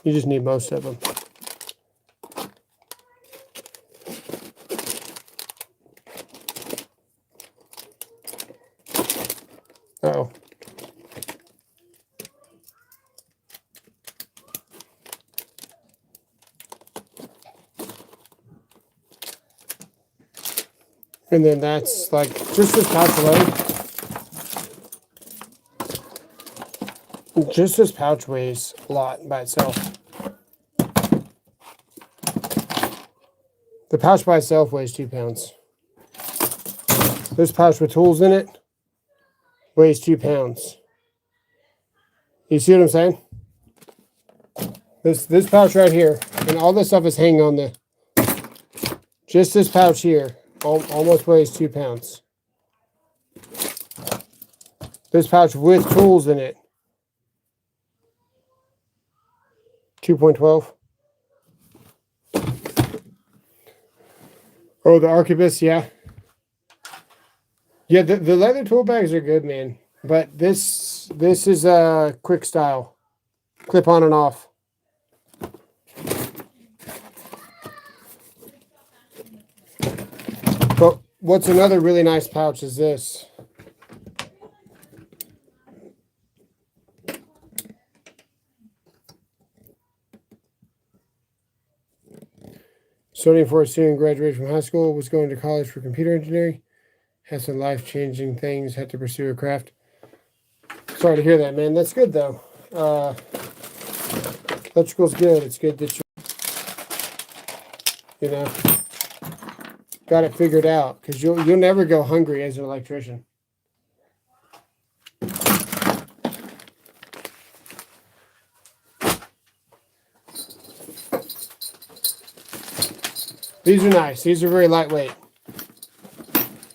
You just need most of them. Uh-oh. And then that's like just this pouch alone. Just this pouch weighs a lot by itself. The pouch by itself weighs 2 pounds. This pouch with tools in it weighs 2 pounds. You see what I'm saying? This pouch right here, and all this stuff is hanging on the, just this pouch here, almost weighs 2 pounds. This pouch with tools in it, 2.12. Oh, the Archivist, yeah. Yeah, the leather tool bags are good, man. But this is a quick style. Clip on and off. what's another really nice pouch is this. Studying for a student graduated from high school, was going to college for computer engineering, had some life-changing things, had to pursue a craft. Sorry to hear that, man. That's good, though. Electrical's good. It's good that you know, got it figured out, because you'll never go hungry as an electrician. These are nice. These are very lightweight.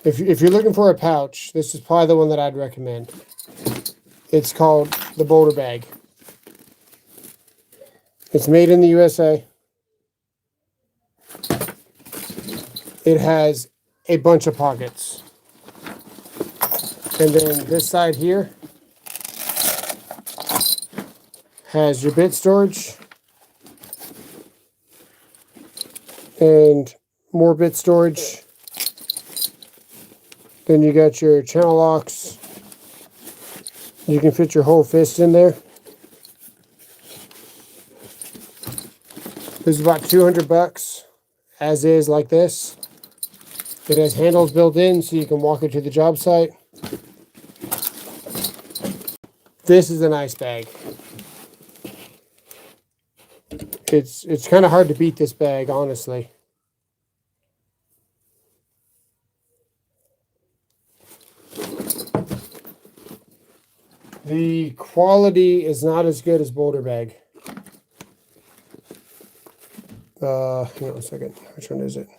If you're looking for a pouch, this is probably the one that I'd recommend. It's called the Boulder Bag. It's made in the USA. It has a bunch of pockets. And then this side here has your bit storage and more bit storage. Then you got your channel locks. You can fit your whole fist in there. This is about 200 bucks, as is, like this. It has handles built in so you can walk it to the job site. This is a nice bag. It's kind of hard to beat this bag, honestly. The quality is not as good as Boulder Bag. Hang on a second. Which one is it?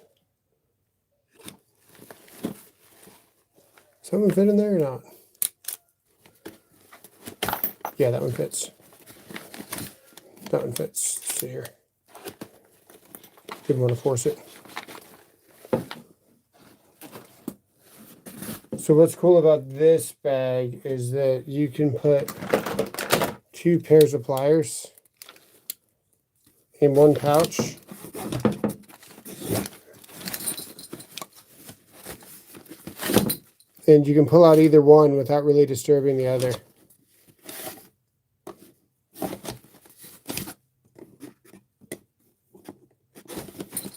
Something fit in there or not? Yeah, that one fits. That one fits. Let's see here. Didn't want to force it. So what's cool about this bag is that you can put 2 pairs of pliers in one pouch. And you can pull out either one without really disturbing the other.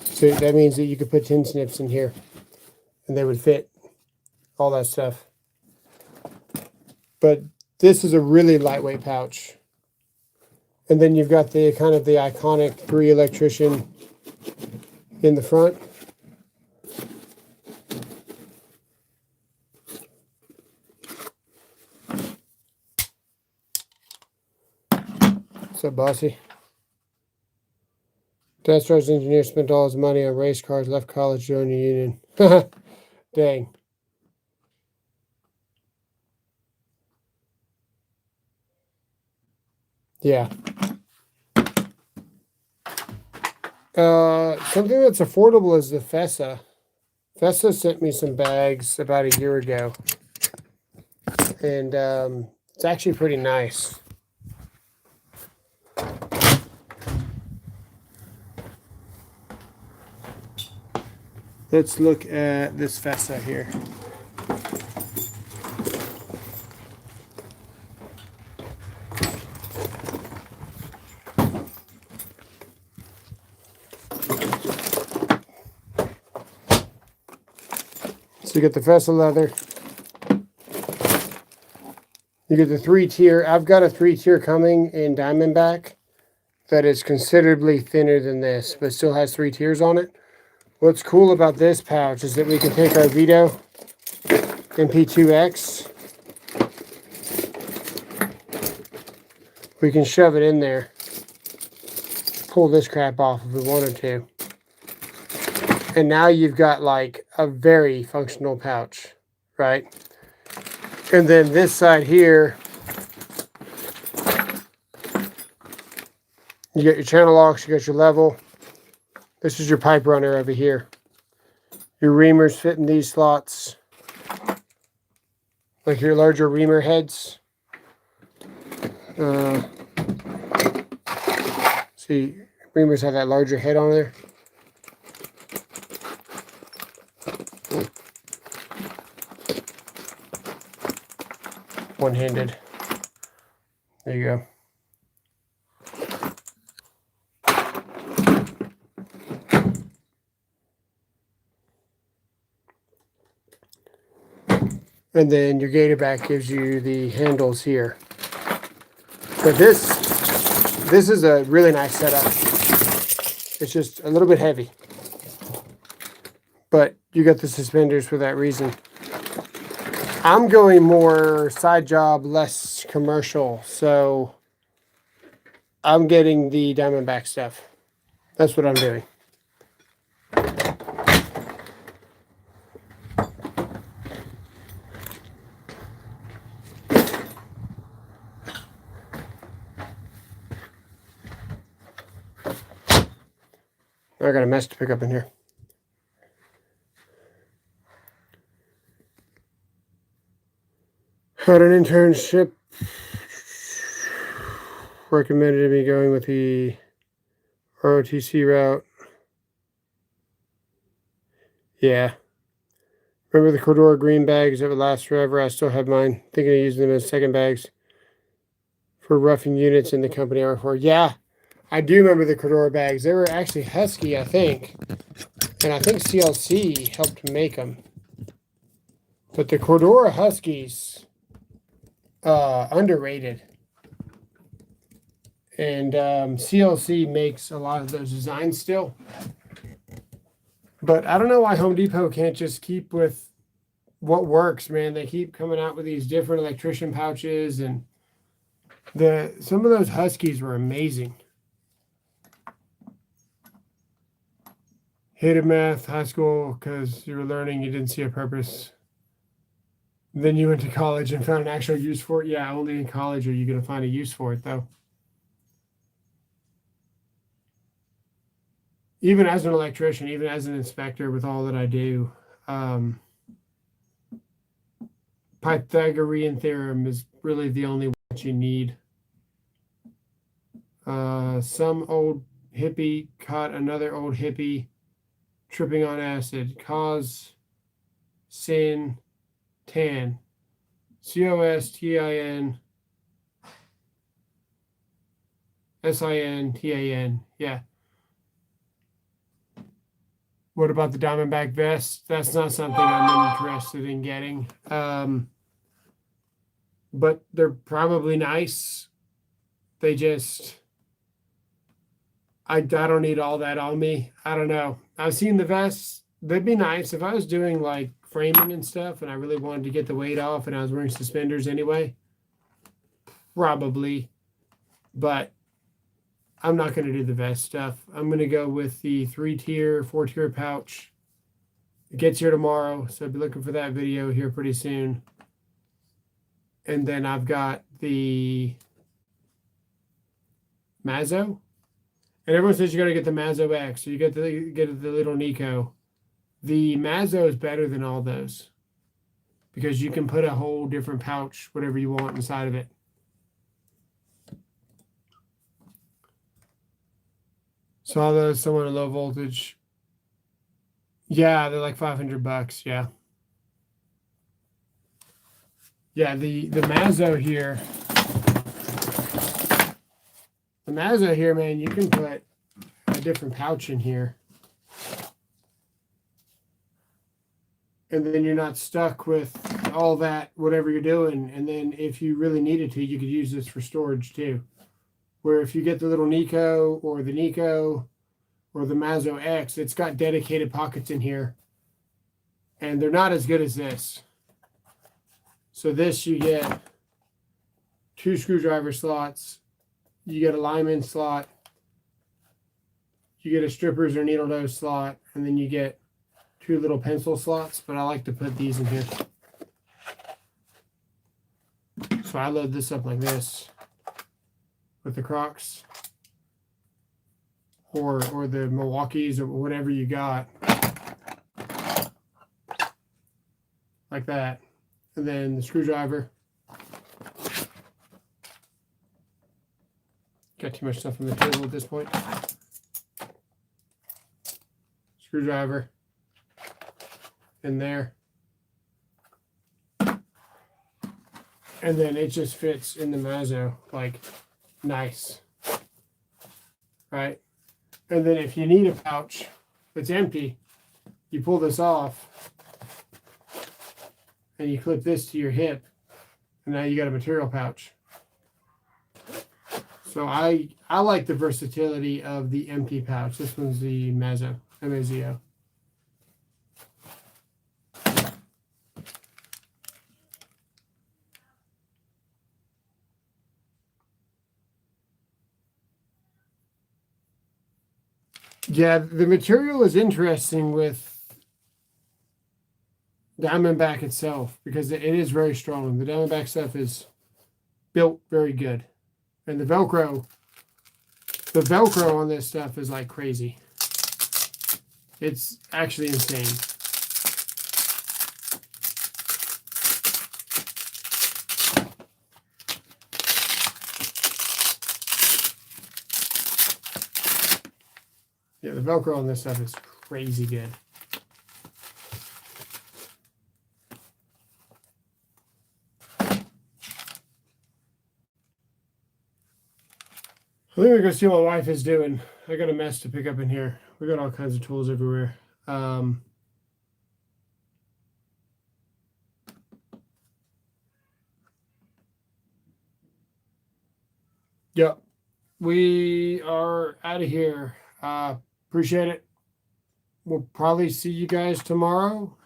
So that means that you could put tin snips in here and they would fit. All that stuff. But this is a really lightweight pouch. And then you've got the kind of the iconic 3 electrician in the front. What's up, bossy? Dad starts engineer, spent all his money on race cars, left college, joined the union. Dang. Yeah. Something that's affordable is the Fessa. Fessa sent me some bags about a year ago. And it's actually pretty nice. Let's look at this Fessa here. So you get the Fessa leather. You get the 3-tier. I've got a 3-tier coming in Diamondback that is considerably thinner than this, but still has 3 tiers on it. What's cool about this pouch is that we can take our Veto MP2X. We can shove it in there. Pull this crap off if we wanted to. And now you've got like a very functional pouch, right? And then this side here, you got your channel locks, you got your level. This is your pipe runner over here. Your reamers fit in these slots. Like your larger reamer heads. See, reamers have that larger head on there. one-handed. There you go. And then your gator back gives you the handles here. But this is a really nice setup. It's just a little bit heavy. But you got the suspenders for that reason. I'm going more side job, less commercial. So I'm getting the Diamondback stuff. That's what I'm doing. I got a mess to pick up in here. Had an internship. Recommended me going with the ROTC route. Yeah. Remember the Cordura green bags that would last forever? I still have mine. Thinking of using them as second bags for roughing units in the company I work for. Yeah, I do remember the Cordura bags. They were actually Husky, I think. And I think CLC helped make them. But the Cordura Huskies, underrated. And CLC makes a lot of those designs still. But I don't know why Home Depot can't just keep with what works, man. They keep coming out with these different electrician pouches, and some of those Huskies were amazing. Hated math, high school, because you were learning, you didn't see a purpose. Then you went to college and found an actual use for it. Yeah, only in college are you going to find a use for it, though. Even as an electrician, even as an inspector, with all that I do, Pythagorean theorem is really the only one that you need. Some old hippie caught another old hippie tripping on acid. Cause, sin, tan. COSTIN SINTAN. Yeah. What about the Diamondback vest? That's not something I'm interested in getting. But they're probably nice. They just, I don't need all that on me. I don't know. I've seen the vests. They'd be nice if I was doing like framing and stuff and I really wanted to get the weight off and I was wearing suspenders anyway. Probably. But I'm not going to do the vest stuff. I'm going to go with the 3-tier, 4-tier pouch. It gets here tomorrow, so I'll be looking for that video here pretty soon. And then I've got the Mazzo. And everyone says you got to get the Mazzo X, so you get the little Nico. The Mazzo is better than all those because you can put a whole different pouch, whatever you want, inside of it. Saw those somewhere low voltage. Yeah, they're like $500. Yeah. Yeah, the Mazzo here. The Mazzo here, man, you can put a different pouch in here. And then you're not stuck with all that, whatever you're doing. And then if you really needed to, you could use this for storage too. Where if you get the little Nico or the Nico or the Mazzo X, it's got dedicated pockets in here. And they're not as good as this. So this you get 2 screwdriver slots. You get a lineman slot. You get a strippers or needle nose slot. And then you get 2 little pencil slots. But I like to put these in here. So I load this up like this with the Crocs or the Milwaukees or whatever you got, like that. And then the screwdriver. Got too much stuff on the table at this point. Screwdriver in there. And then it just fits in the Mazzo like nice. Right? And then if you need a pouch that's empty, you pull this off and you clip this to your hip, and now you got a material pouch. So I like the versatility of the empty pouch. This one's the Mazzo, M-A-Z-O. Yeah, the material is interesting with Diamondback itself because it is very strong. The Diamondback stuff is built very good. And the Velcro on this stuff is like crazy. It's actually insane. Yeah, the Velcro on this stuff is crazy good. I think we're gonna see what my wife is doing. I got a mess to pick up in here. We got all kinds of tools everywhere. Yep. We are out of here. Appreciate it. We'll probably see you guys tomorrow.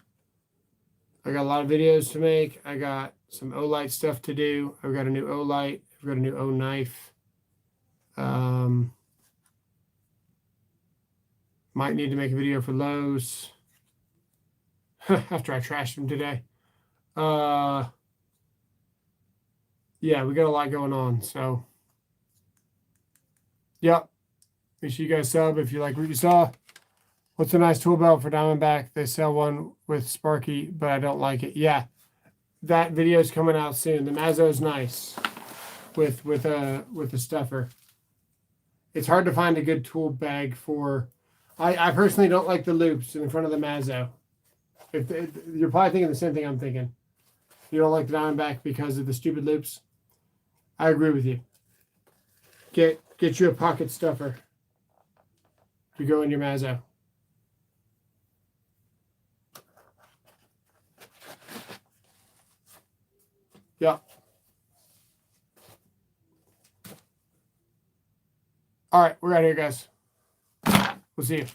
I got a lot of videos to make. I got some O-Light stuff to do. I've got a new O-Light. I've got a new O-Knife. Might need to make a video for Lowe's. After I trashed them today. Yeah, we got a lot going on. So, yep. Make sure you guys sub if you like what you saw. What's a nice tool belt for Diamondback? They sell one with Sparky, but I don't like it. Yeah, that video is coming out soon. The Mazzo is nice with a stuffer. It's hard to find a good tool bag for. I personally don't like the loops in front of the Mazzo. You're probably thinking the same thing I'm thinking. You don't like the Diamondback because of the stupid loops. I agree with you. Get you a pocket stuffer to go in your Mazzo. Yeah. All right, we're out of here, guys. We'll see you.